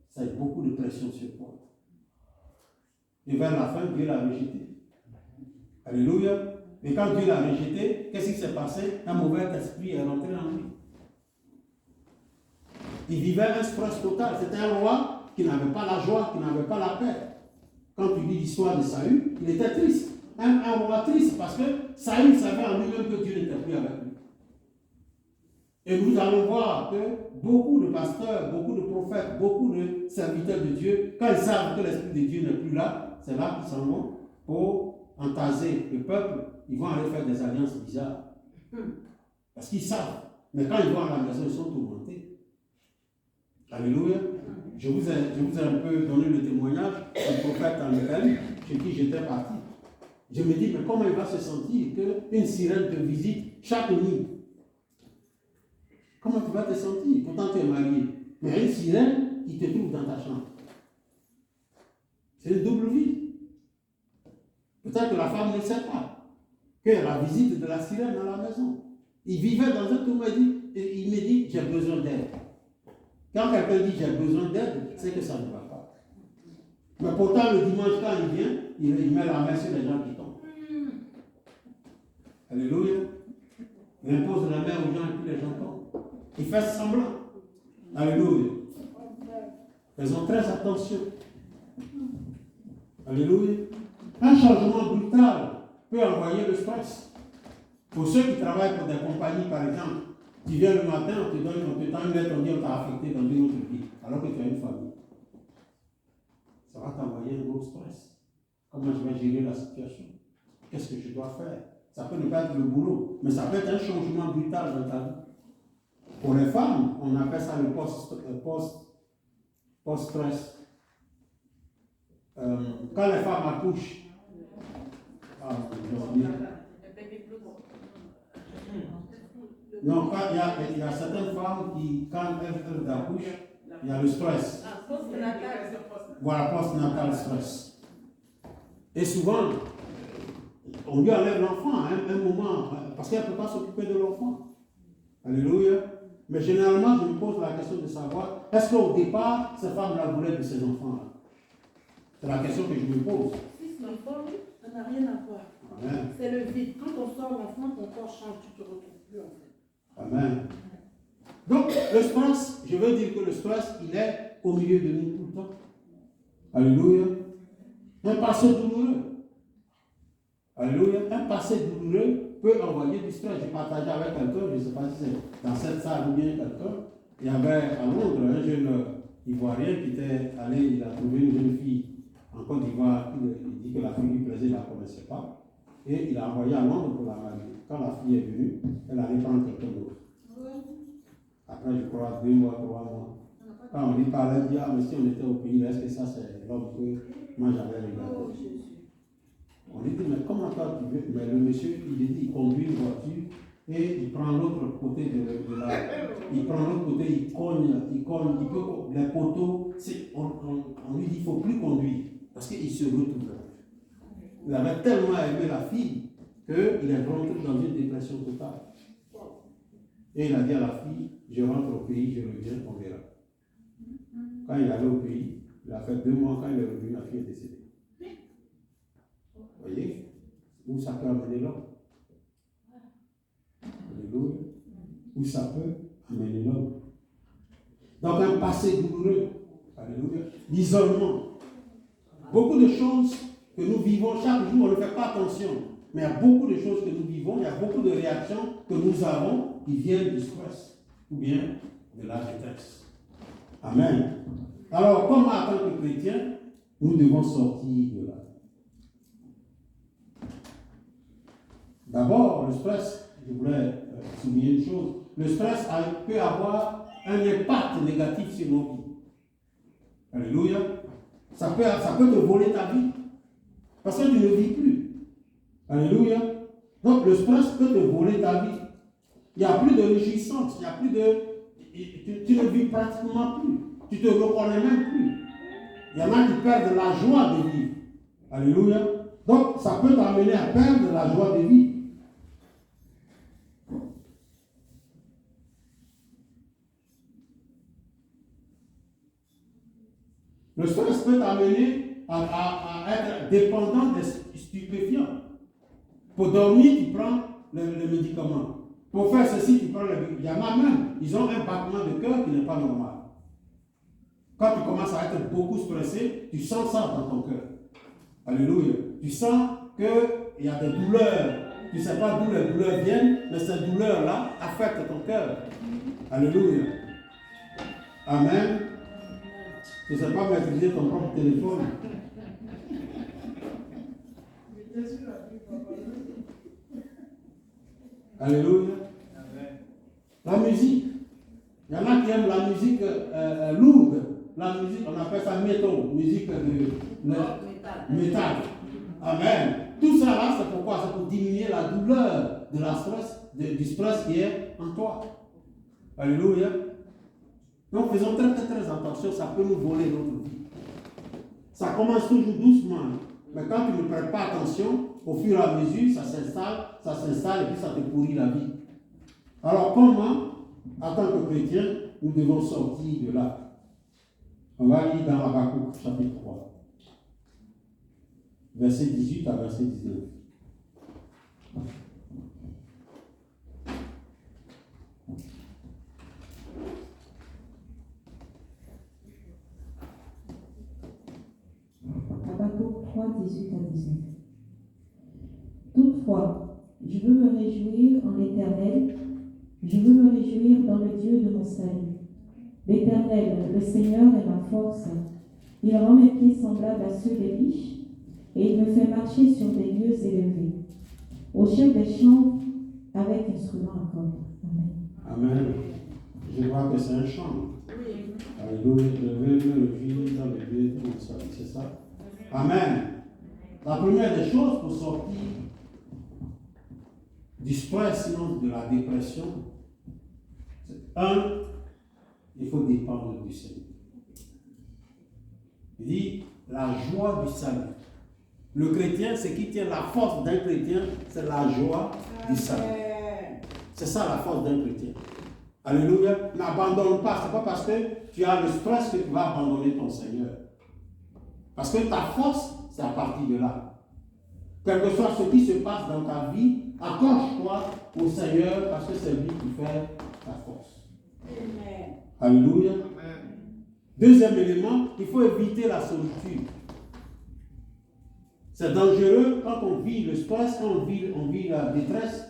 ça a beaucoup de pression sur toi. Et vers la fin, Dieu l'a rejeté. Alléluia. Et quand Dieu l'a rejeté, qu'est-ce qui s'est passé? Un mauvais esprit est rentré en lui. Il vivait un stress total. C'était un roi qui n'avait pas la joie, qui n'avait pas la paix. Quand tu lis l'histoire de Saül, il était triste. Un roi triste parce que Saül savait en lui-même que Dieu n'était plus avec lui. Et nous allons voir que beaucoup de pasteurs, beaucoup de prophètes, beaucoup de serviteurs de Dieu, quand ils savent que l'Esprit de Dieu n'est plus là, c'est là qu'ils s'en vont pour entaser le peuple. Ils vont aller faire des alliances bizarres. Parce qu'ils savent. Mais quand ils vont à la maison, ils sont tourmentés. Alléluia. Je vous ai un peu donné le témoignage du prophète en Ukraine, chez qui j'étais parti. Je me dis, mais comment il va se sentir qu'une sirène te visite chaque nuit? Comment tu vas te sentir? Pourtant tu es marié. Mais une sirène qui te trouve dans ta chambre. C'est une double vie. Peut-être que la femme ne sait pas qu'il y a la visite de la sirène dans la maison. Il vivait dans un tour, il me dit, j'ai besoin d'aide. Quand quelqu'un dit j'ai besoin d'aide, c'est que ça ne va pas. Mais pourtant, le dimanche, quand il vient, il met la main sur les gens qui tombent. Alléluia. Il impose la main aux gens et puis les gens tombent. Il fait semblant. Alléluia. Faisons très attention. Alléluia. Un changement brutal peut envoyer le stress. Pour ceux qui travaillent pour des compagnies, par exemple, tu viens le matin, on te donne une lettre, on dit on t'a affecté dans une autre vie, alors que tu as une famille. Ça va t'envoyer un gros stress. Comment je vais gérer la situation? Qu'est-ce que je dois faire? Ça peut ne pas être le boulot, mais ça peut être un changement brutal dans ta vie. Pour les femmes, on appelle ça le post-stress. Quand les femmes accouchent, non, il y a certaines femmes qui, quand elles accouchent, il y a le stress. Voilà, post-natal stress. Et souvent, on lui enlève l'enfant à un moment, parce qu'elle ne peut pas s'occuper de l'enfant. Alléluia. Mais généralement, je me pose la question de savoir, est-ce qu'au départ, cette femme-là voulait de ses enfants-là? C'est la question que je me pose. Si l'enfant, ça n'a rien à voir. Amen. C'est le vide. Quand on sort l'enfant, ton corps change, tu ne te retrouves plus en fait. Amen. Donc, le stress, je veux dire que le stress, il est au milieu de nous tout le temps. Alléluia. Un passé douloureux. Alléluia. Un passé douloureux peut envoyer du stress. J'ai partagé avec quelqu'un, je ne sais pas si c'est dans cette salle ou bien quelqu'un. Il y avait à Londres un jeune Ivoirien qui était allé, il a trouvé une jeune fille en Côte d'Ivoire. Il dit que la fille lui plaisait, il ne la connaissait pas. Et il a envoyé à Londres pour la marier. Quand la fille est venue, elle allait prendre quelqu'un d'autre. Après, je crois, 2 mois, 3 mois. Quand on lui parlait, il dit, ah, mais si on était au pays, est-ce que ça, c'est l'homme que moi j'avais regardé? On lui dit, mais comment toi tu veux? Mais le monsieur, il dit, il conduit une voiture et il prend l'autre côté de la. Il prend l'autre côté, il cogne, il peut, les poteaux. On lui dit, il ne faut plus conduire parce qu'il se retrouve. Il avait tellement aimé la fille qu'il est rentré dans une dépression totale. Et il a dit à la fille, je rentre au pays, je reviens, on verra. Quand il allait au pays, il a fait 2 mois, quand il est revenu, la fille est décédée. Vous voyez où ça peut amener l'homme? Alléluia. Où ça peut amener l'homme? Donc un passé douloureux. Alléluia. L'isolement. Beaucoup de choses que nous vivons chaque jour, on ne fait pas attention. Mais il y a beaucoup de choses que nous vivons, il y a beaucoup de réactions que nous avons qui viennent du stress ou bien de la détresse. Amen. Alors, comment en tant que chrétien, nous devons sortir de là? D'abord, le stress, je voulais souligner une chose, le stress peut avoir un impact négatif sur nos vies. Alléluia. Ça peut te voler ta vie. Parce que tu ne vis plus. Alléluia. Donc le stress peut te voler ta vie. Il n'y a plus de réjouissance, il n'y a plus de... Tu ne vis pratiquement plus. Tu ne te reconnais même plus. Il y en a qui perdent la joie de vivre. Alléluia. Donc ça peut t'amener à perdre la joie de vivre. Le stress peut t'amener à être dépendant des stupéfiants. Pour dormir, tu prends le médicament. Pour faire ceci, tu prends le médicament. Il y en a même, ils ont un battement de cœur qui n'est pas normal. Quand tu commences à être beaucoup stressé, tu sens ça dans ton cœur. Alléluia. Tu sens qu'il y a des douleurs. Tu ne sais pas d'où les douleurs viennent, mais ces douleurs-là affectent ton cœur. Alléluia. Amen. Tu ne sais pas maîtriser ton propre téléphone. Alléluia. La musique. Il y en a qui aiment la musique lourde. La musique, on appelle ça métal, musique de métal. Amen. Tout ça là, c'est pourquoi? C'est pour diminuer la douleur de la stress, du stress qui est en toi. Alléluia. Donc faisons très attention, ça peut nous voler notre vie. Ça commence toujours doucement, mais quand tu ne prêtes pas attention, au fur et à mesure, ça s'installe et puis ça te pourrit la vie. Alors comment, en tant que chrétien, nous devons sortir de là? On va lire dans Habakkuk chapitre 3, verset 18 à verset 19. Habakkuk 3, 18 à 19. Toutefois, je veux me réjouir en l'Éternel, je veux me réjouir dans le Dieu de mon salut. L'Éternel, le Seigneur est ma force. Il rend mes pieds semblables à ceux des riches, et il me fait marcher sur des lieux élevés, au chef des chants avec instrument à cordes. Amen. Amen. Je vois que c'est un chant. Alléluia. Je veux me réjouir dans le Dieu de mon salut. C'est ça? Amen. La première des choses pour sortir du stress, sinon de la dépression, c'est il faut dépendre du Seigneur. Il dit la joie du salut. Le chrétien, ce qui tient la force d'un chrétien, c'est la joie du salut. C'est ça la force d'un chrétien. Alléluia. N'abandonne pas. Ce n'est pas parce que tu as le stress que tu vas abandonner ton Seigneur. Parce que ta force, c'est à partir de là. Quel que soit ce qui se passe dans ta vie, accroche-toi au Seigneur parce que c'est lui qui fait ta force. Amen. Alléluia. Amen. Deuxième élément, il faut éviter la solitude. C'est dangereux quand on vit le stress, quand on vit la détresse,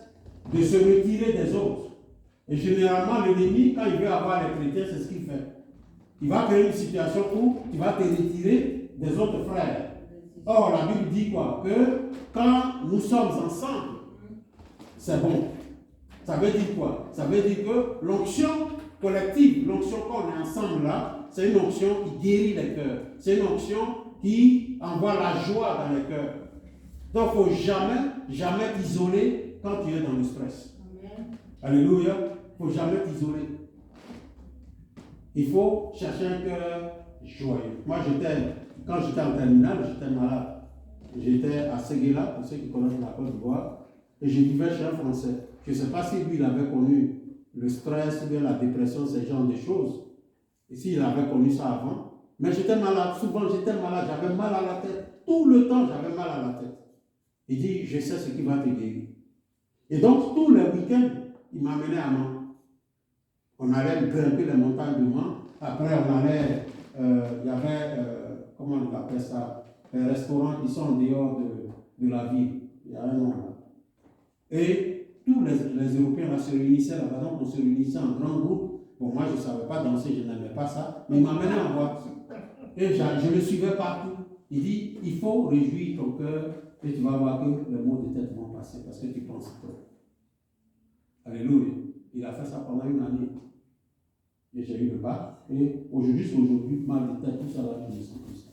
de se retirer des autres. Et généralement, l'ennemi, quand il veut avoir les chrétiens, c'est ce qu'il fait. Il va créer une situation où tu vas te retirer des autres frères. Or, la Bible dit quoi? Que quand nous sommes ensemble, c'est bon. Ça veut dire quoi? Ça veut dire que l'onction collective, l'onction qu'on est ensemble là, c'est une onction qui guérit les cœurs. C'est une onction qui envoie la joie dans les cœurs. Donc, il ne faut jamais t'isoler quand tu es dans le stress. Amen. Alléluia. Il ne faut jamais t'isoler. Il faut chercher un cœur joyeux. Moi, quand j'étais en terminale, j'étais malade. J'étais à Séguéla, pour ceux qui connaissent la Côte d'Ivoire, et je vivais chez un Français. Je ne sais pas si lui, il avait connu le stress, ou bien la dépression, ce genre de choses. Et s'il avait connu ça avant. Mais j'étais malade, souvent j'étais malade, j'avais mal à la tête. Tout le temps, j'avais mal à la tête. Il dit, je sais ce qui va te guérir. Et donc, tous les week-ends, il m'amenait à Mans. On allait grimper les montagnes de Mans. Après, on allait, il y avait, comment on appelle ça, les restaurants qui sont en dehors de la ville. Il y a un nom là. Et tous les Européens là, se réunissaient là-bas. Donc, on se réunissait en grand groupe. Bon, moi, je ne savais pas danser, je n'aimais pas ça. Mais il m'amenait en boîte. Et je le suivais partout. Il dit, il faut réjouir ton cœur Et tu vas voir que les maux de tête vont passer parce que tu penses trop. Alléluia. Il a fait ça pendant une année. Et j'ai eu le bac. Et jusqu'à aujourd'hui, mal de tête, tout ça là, je ne sens plus ça.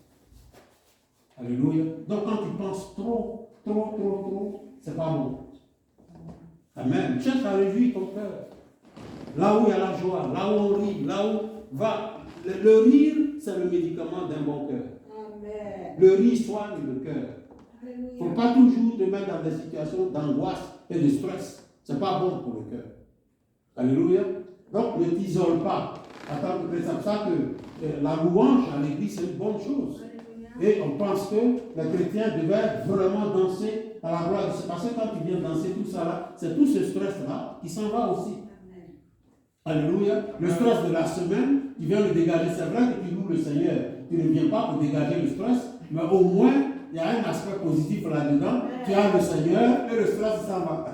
Alléluia. Donc quand tu penses trop, c'est pas bon. Amen. Cherche à réjouir ton cœur. Là où il y a la joie, là où on rit, là où va. Le rire, c'est le médicament d'un bon cœur. Amen. Le rire soigne le cœur. Il ne faut pas toujours te mettre dans des situations d'angoisse et de stress. Ce n'est pas bon pour le cœur. Alléluia. Donc ne t'isole pas. Attends, c'est pour ça que la louange à l'église, c'est une bonne chose. Et on pense que les chrétiens devaient vraiment danser à la gloire. Parce que quand tu viens danser tout ça là, c'est tout ce stress-là qui s'en va aussi. Alléluia. Le stress de la semaine, tu viens le dégager. C'est vrai que tu loues le Seigneur. Tu ne viens pas pour dégager le stress, mais au moins, il y a un aspect positif là-dedans. Tu as le Seigneur et le stress s'en va.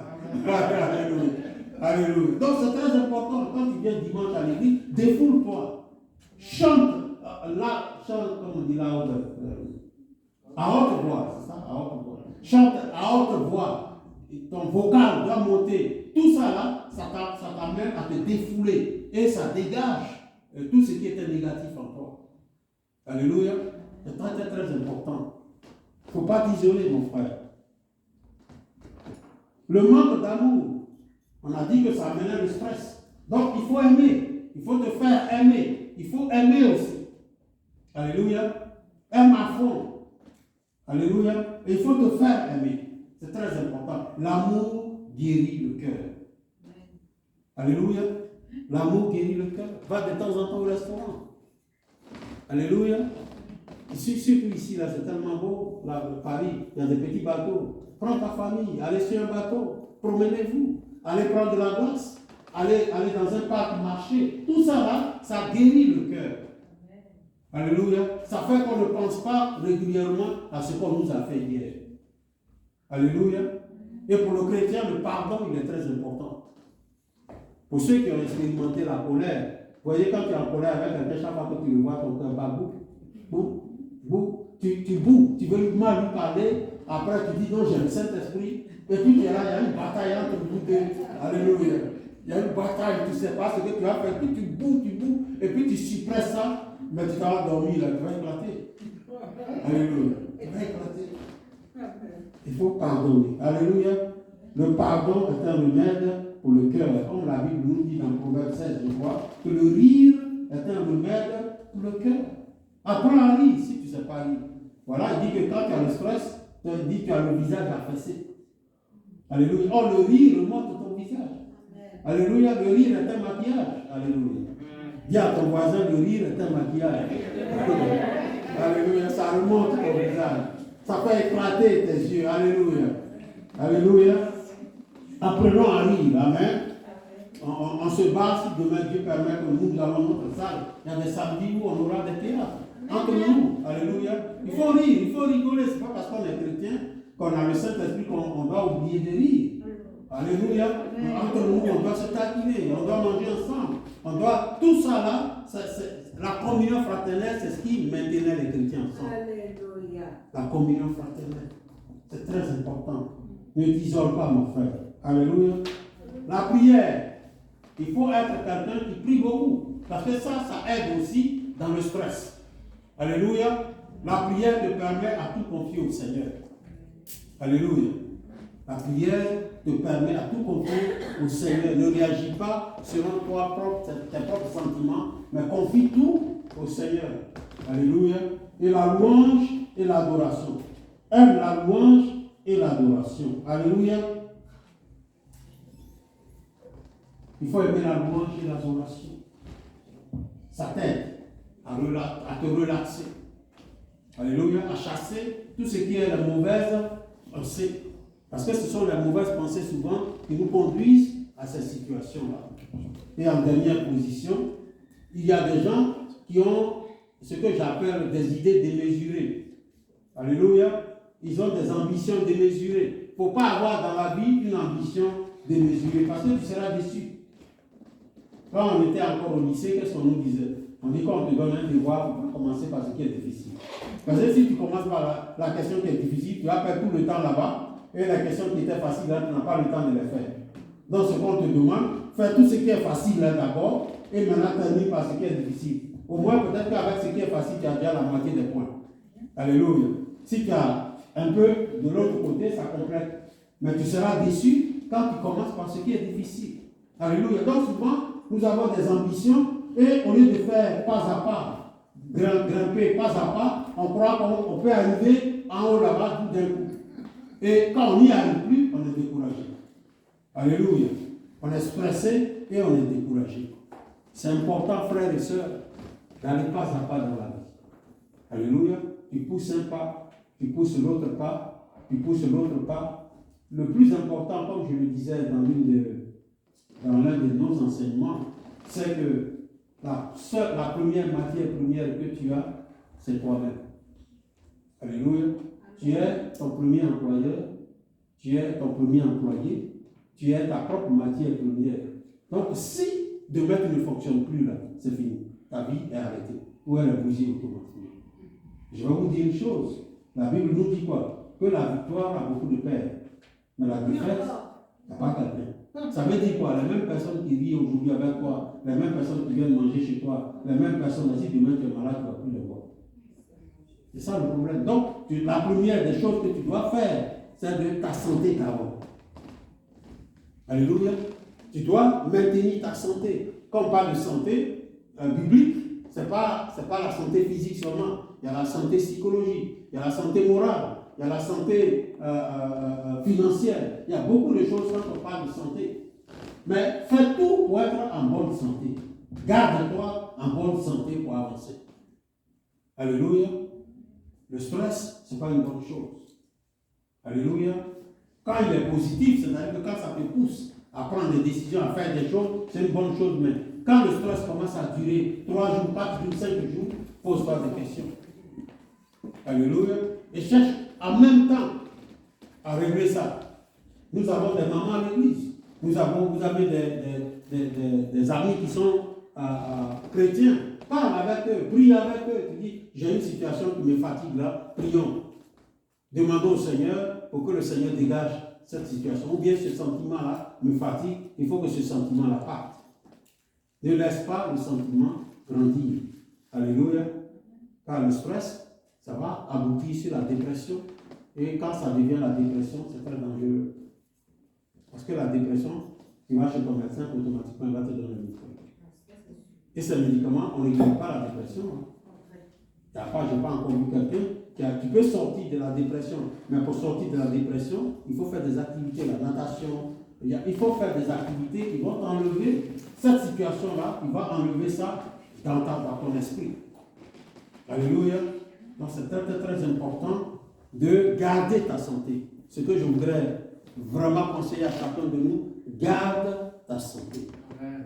Alléluia. Alléluia. Donc c'est très important. Quand tu viens dimanche à l'église, défoule-toi. Chante. Là, chante, comme on dit là, à haute voix. C'est ça, à haute voix. Chante à haute voix. Ton vocal doit monter. Tout ça là, ça t'amène à te défouler. Et ça dégage tout ce qui était négatif en toi. Alléluia. C'est très, très important. Il ne faut pas t'isoler, mon frère. Le manque d'amour, on a dit que ça amenait le stress. Donc, il faut aimer. Il faut te faire aimer. Il faut aimer aussi. Alléluia. Aime à fond. Alléluia. Et il faut te faire aimer. C'est très important. L'amour guérit le cœur. Alléluia. L'amour guérit le cœur. Va de temps en temps au restaurant. Alléluia. Surtout ici, là, c'est tellement beau. Là, Paris, il y a des petits bateaux. Prends ta famille, allez sur un bateau. Promenez-vous. Allez prendre de la glace. Allez dans un parc marcher. Tout ça là, ça guérit le cœur. Alléluia. Ça fait qu'on ne pense pas régulièrement à ce qu'on nous a fait hier. Alléluia. Et pour le chrétien, le pardon, il est très important. Pour ceux qui ont expérimenté la colère, vous voyez, quand tu es en colère avec quelqu'un, chaque fois que tu le vois, ton cœur bat tu boues, tu veux mal lui parler, après tu dis non, j'ai le Saint-Esprit, et puis tu es là, il y a une bataille entre vous deux. Alléluia. Il y a une bataille, tu ne sais pas ce que tu as fait, puis tu boues, et puis tu suppresses ça, mais tu vas dormir là, tu vas éclater. Alléluia. Tu vas éclater. Il faut pardonner. Alléluia. Le pardon est un remède pour le cœur. Comme la Bible nous dit dans Proverbe 16, je crois, que le rire est un remède pour le cœur. Apprends à rire si tu ne sais pas rire. Voilà, il dit que quand tu as le stress, il dit que tu as le visage affaissé. Alléluia. Oh, le rire remonte ton visage. Alléluia. Le rire est un maquillage. Alléluia. Dis à ton voisin, le rire est un maquillage. Alléluia. Ça remonte ton visage. Ça fait éclater tes yeux. Alléluia. Alléluia. Apprenons à rire. Amen. On se bat si demain Dieu permet que nous allons notre salle. Il y a des samedis où on aura des théâtres. Entre nous. Alléluia. Il faut rire, il faut rigoler. Ce n'est pas parce qu'on est chrétien qu'on a le Saint-Esprit qu'on doit oublier de rire. Alléluia. Entre nous, on doit se taquiner, on doit manger ensemble. On doit, tout ça là, la communion fraternelle, c'est ce qui maintenait les chrétiens ensemble. Alléluia. La communion fraternelle. C'est très important. Ne t'isole pas, mon frère. Alléluia. La prière. Il faut être quelqu'un qui prie beaucoup. Parce que ça aide aussi dans le stress. Alléluia. La prière te permet à tout confier au Seigneur. Alléluia. La prière te permet à tout confier au Seigneur. Ne réagis pas selon tes propres sentiments, mais confie tout au Seigneur. Alléluia. Et la louange et l'adoration. Aime la louange et l'adoration. Alléluia. Il faut aimer la louange et l'adoration. Ça t'aide à te relaxer. Alléluia. À chasser tout ce qui est la mauvaise pensée. Parce que ce sont les mauvaises pensées souvent qui nous conduisent à cette situation-là. Et en dernière position, il y a des gens qui ont ce que j'appelle des idées démesurées. Alléluia. Ils ont des ambitions démesurées. Il ne faut pas avoir dans la vie une ambition démesurée parce que tu seras déçu. Quand on était encore au lycée, qu'est-ce qu'on nous disait? On dit qu'on te donne un devoir, il faut commencer par ce qui est difficile. Parce que si tu commences par la question qui est difficile, tu vas perdre tout le temps là-bas, et la question qui était facile, là, tu n'as pas le temps de les faire. Donc, ce qu'on te demande, fais tout ce qui est facile là d'abord, et maintenant termine par ce qui est difficile. Au moins, peut-être qu'avec ce qui est facile, tu as déjà la moitié des points. Alléluia. Si tu as un peu de l'autre côté, ça complète. Mais tu seras déçu quand tu commences par ce qui est difficile. Alléluia. Donc, souvent, nous avons des ambitions, et au lieu de faire pas à pas, grimper pas à pas, on croit qu'on peut arriver en haut là-bas tout d'un coup. Et quand on n'y arrive plus, on est découragé. Alléluia. On est stressé et on est découragé. C'est important, frères et sœurs, d'aller pas à pas dans la vie. Alléluia. Tu pousses un pas, tu pousses l'autre pas, tu pousses l'autre pas. Le plus important, comme je le disais dans l'un de nos enseignements, c'est que la première matière première que tu as, c'est toi-même. Alléluia. Tu es ton premier employeur, tu es ton premier employé, tu es ta propre matière première. Donc, si demain tu ne fonctionnes plus là, c'est fini. Ta vie est arrêtée. Ou elle est bougée automatiquement. Je vais vous dire une chose. La Bible nous dit quoi? Que la victoire a beaucoup de pères. Mais la défaite, il n'y a pas quelqu'un. Ça veut dire quoi? Les mêmes personnes qui rient aujourd'hui avec toi, les mêmes personnes qui viennent manger chez toi, les mêmes personnes, si demain tu es malade, tu ne vas plus les voir. C'est ça le problème. Donc, la première des choses que tu dois faire, c'est de ta santé d'abord. Alléluia. Tu dois maintenir ta santé. Quand on parle de santé biblique, ce n'est pas la santé physique seulement. Il y a la santé psychologique, il y a la santé morale, il y a la santé financière. Il y a beaucoup de choses quand on parle de santé. Mais fais tout pour être en bonne santé. Garde-toi en bonne santé pour avancer. Alléluia. Le stress, ce n'est pas une bonne chose. Alléluia. Quand il est positif, c'est-à-dire que quand ça te pousse à prendre des décisions, à faire des choses, c'est une bonne chose. Mais quand le stress commence à durer 3 jours, 4 jours, 5 jours, pose-toi des questions. Alléluia. Et cherche en même temps à régler ça. Nous avons des mamans à l'église. Vous avez des amis qui sont chrétiens. Parle avec eux, prie avec eux. Tu dis, j'ai une situation qui me fatigue là, prions. Demandons au Seigneur pour que le Seigneur dégage cette situation. Ou bien ce sentiment-là me fatigue, il faut que ce sentiment-là parte. Ne laisse pas le sentiment grandir. Alléluia. Car le stress, ça va aboutir sur la dépression. Et quand ça devient la dépression, c'est très dangereux. Parce que la dépression, tu vas chez ton médecin, automatiquement, il va te donner un médicament. Et ces médicaments, on ne guérit pas la dépression. Je n'ai pas encore vu quelqu'un qui peut sortir de la dépression. Mais pour sortir de la dépression, il faut faire des activités, la natation. Il faut faire des activités qui vont enlever cette situation-là, qui va enlever ça dans ton esprit. Alléluia. Donc c'est très, très, très important de garder ta santé. Ce que je voudrais vraiment conseiller à chacun de nous, garde ta santé. Amen.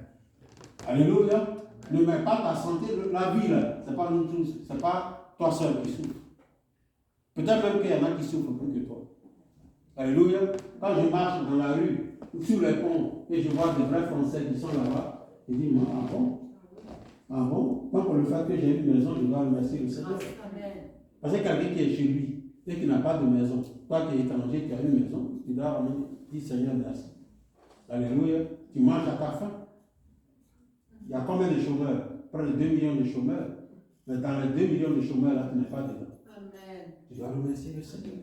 Alléluia. Ne mets pas ta santé, la vie là, ce n'est pas nous tous, ce n'est pas toi seul qui souffre. Peut-être même qu'il y en a qui souffrent plus que toi. Alléluia. Quand je marche dans la rue, sur les ponts, et je vois des vrais Français qui sont là-bas, je dis, moi, ah bon? Ah bon? Donc pour le fait que j'ai une maison, je dois remercier le Seigneur. Parce que quelqu'un qui est chez lui et qui n'a pas de maison, toi qui es étranger, qui as une maison, tu dois dire Seigneur merci. Alléluia. Tu manges à ta faim. Il y a combien de chômeurs? Près de 2 millions de chômeurs. Mais dans les 2 millions de chômeurs, là, tu n'es pas dedans. Amen. Tu dois remercier le Seigneur.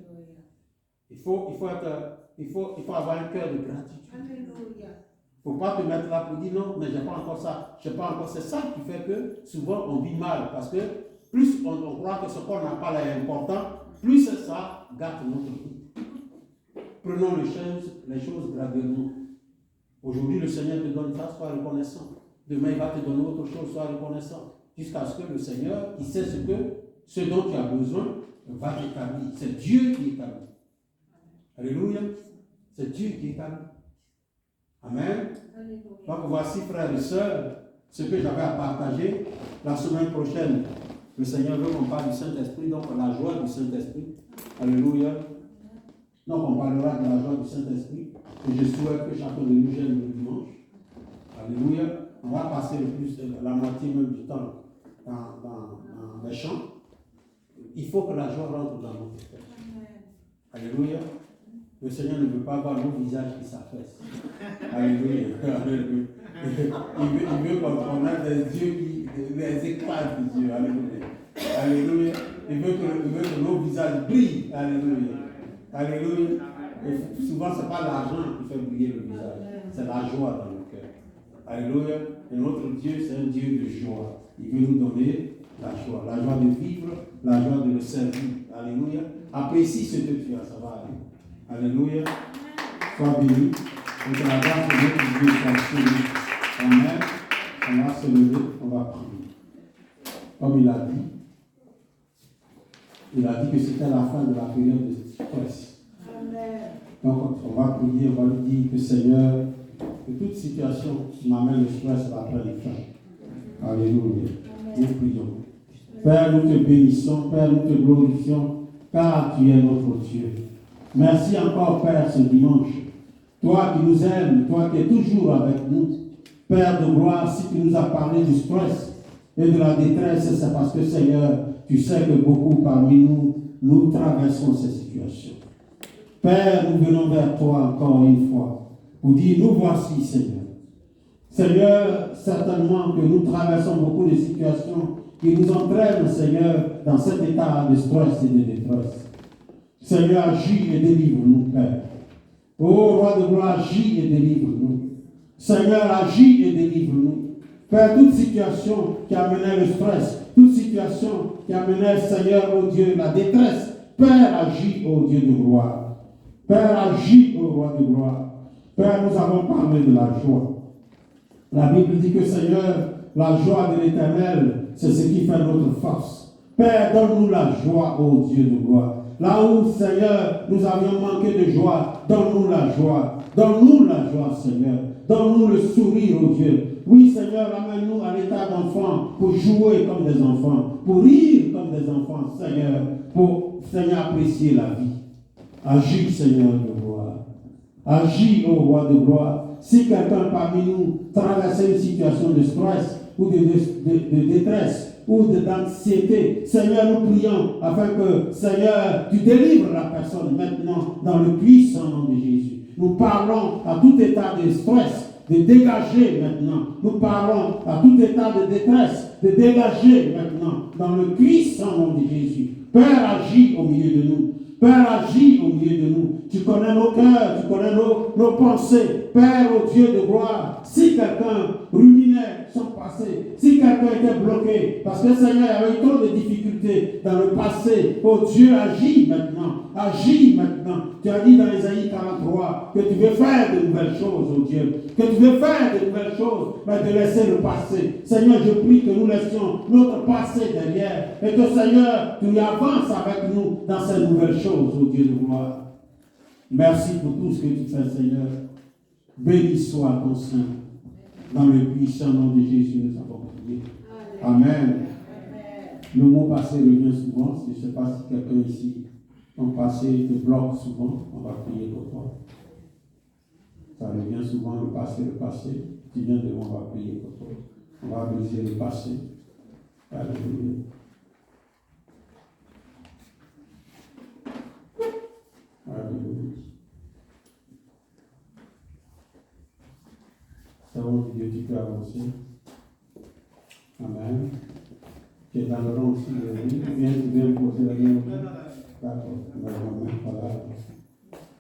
Il faut avoir un cœur de gratitude. Alléluia. Il ne faut pas te mettre là pour dire non, mais je n'ai pas encore ça. Je n'ai pas encore. C'est ça qui fait que souvent on vit mal. Parce que plus on croit que ce qu'on n'a pas là est important, plus ça gâte notre vie. Prenons les choses graduellement. Aujourd'hui, le Seigneur te donne ça, sois reconnaissant. Demain, il va te donner autre chose, sois reconnaissant. Jusqu'à ce que le Seigneur, qui sait ce dont tu as besoin, va t'établir. C'est Dieu qui établit. Alléluia. C'est Dieu qui établit. Amen. Donc voici, frères et sœurs, ce que j'avais à partager. La semaine prochaine, le Seigneur veut qu'on parle du Saint-Esprit, donc la joie du Saint-Esprit. Alléluia. Donc on parlera de la joie du Saint-Esprit. Et je souhaite que chacun de nous gêne le dimanche. Alléluia. On va passer la moitié même du temps dans les champs, il faut que la joie rentre dans notre cœur. Alléluia. Le Seigneur ne veut pas voir nos visages qui s'affaissent. Alléluia. Alléluia. Il veut qu'on ait des yeux des éclats des yeux. Alléluia. Alléluia. Il veut que nos visages brillent. Alléluia. Alléluia. Et souvent, ce n'est pas l'argent qui fait briller le visage. C'est la joie dans le cœur. Alléluia. Et notre Dieu, c'est un Dieu de joie. Il veut nous donner la joie. La joie de vivre, la joie de le servir. Alléluia. Apprécie ce que tu as, ça va aller. Alléluia. Sois béni. Et que la grâce de notre Dieu soit sur nous. Amen. On va se lever, on va prier. Comme il a dit que c'était la fin de la période de stress. Amen. Donc on va prier, on va lui dire que Seigneur, que toute situation qui m'amène le stress va prendre fin. Alléluia. Nous prions. Père, nous te bénissons, Père, nous te glorifions, car tu es notre Dieu. Merci encore, Père, ce dimanche. Toi qui nous aimes, toi qui es toujours avec nous, Père de gloire, si tu nous as parlé du stress et de la détresse, c'est parce que, Seigneur, tu sais que beaucoup parmi nous traversons ces situations. Père, nous venons vers toi encore une fois pour dire, nous voici, Seigneur. Seigneur, certainement que nous traversons beaucoup de situations qui nous entraînent, Seigneur, dans cet état de stress et de détresse. Seigneur, agis et délivre-nous, Père. Ô Roi de gloire, agis et délivre-nous. Seigneur, agis et délivre-nous. Père, toute situation qui amenait le stress, toute situation qui amenait, Seigneur, ô Dieu, la détresse, Père, agis, ô Dieu de gloire. Père, agis, ô Roi de gloire. Père, nous avons parlé de la joie. La Bible dit que, Seigneur, la joie de l'Éternel, c'est ce qui fait notre force. Père, donne-nous la joie, ô Dieu de gloire. Là où, Seigneur, nous avions manqué de joie, donne-nous la joie. Donne-nous la joie, Seigneur. Donne-nous le sourire, ô Dieu. Oui, Seigneur, amène-nous à l'état d'enfant pour jouer comme des enfants, pour rire comme des enfants, Seigneur, pour, Seigneur, apprécier la vie. Agis, Seigneur de gloire. Agis, ô Roi de gloire. Si quelqu'un parmi nous traversait une situation de stress ou de détresse, ou d'anxiété, Seigneur, nous prions afin que, Seigneur, tu délivres la personne maintenant dans le puissant nom de Jésus. Nous parlons à tout état de stress, de dégager maintenant. Nous parlons à tout état de détresse, de dégager maintenant dans le puissant nom de Jésus. Père, agis au milieu de nous. Père, agis au milieu de nous. Tu connais nos cœurs, tu connais nos pensées. Père, ô Dieu de gloire, si quelqu'un ruminait son passé, si quelqu'un était bloqué, parce que Seigneur, il y avait eu trop de difficultés dans le passé, ô Dieu, agis maintenant. Agis maintenant. Tu as dit dans Ésaïe 43 que tu veux faire de nouvelles choses, ô Dieu. Que tu veux faire de nouvelles choses, mais de laisser le passé. Seigneur, je prie que nous laissions notre passé derrière et que, Seigneur, tu avances avec nous dans ces nouvelles choses, ô Dieu de gloire. Merci pour tout ce que tu fais, Seigneur. Béni soit ton Saint. Dans le puissant nom de Jésus, nous avons prié. Amen. Le mot passé revient souvent. Je ne sais pas si quelqu'un ici, ton passé te bloque souvent. On va prier pour toi. Ça revient souvent, le passé. Tu viens devant, on va prier pour toi. On va briser le passé. Alléluia. Alléluia. Savons Dieu, tu peux avancer. Amen. Tu es dans le rang aussi de lui. Tu viens poser la main. D'accord. Voilà.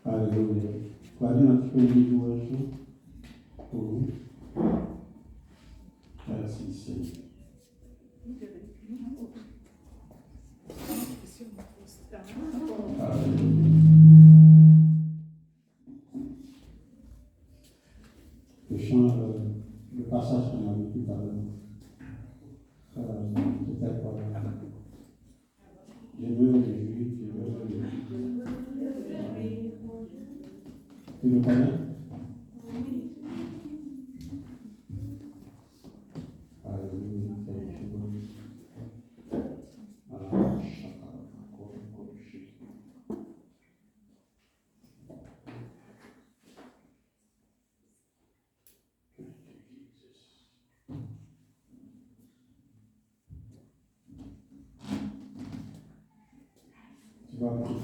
Alléluia. Claudine, tu peux lui jouer un chant pour nous. Merci, Seigneur. Le chant, le passage qu'on a vu tout à l'heure, peut-être je veux le juif, je veux le juif. Tu le connais? Alléluia.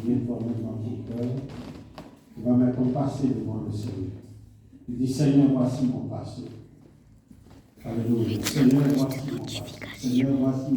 vient toi-même dans ton cœur. Tu vas mettre ton passé devant le Seigneur. Tu dis, Seigneur, voici mon passé. Alléluia. Seigneur, voici mon passé. Seigneur, voici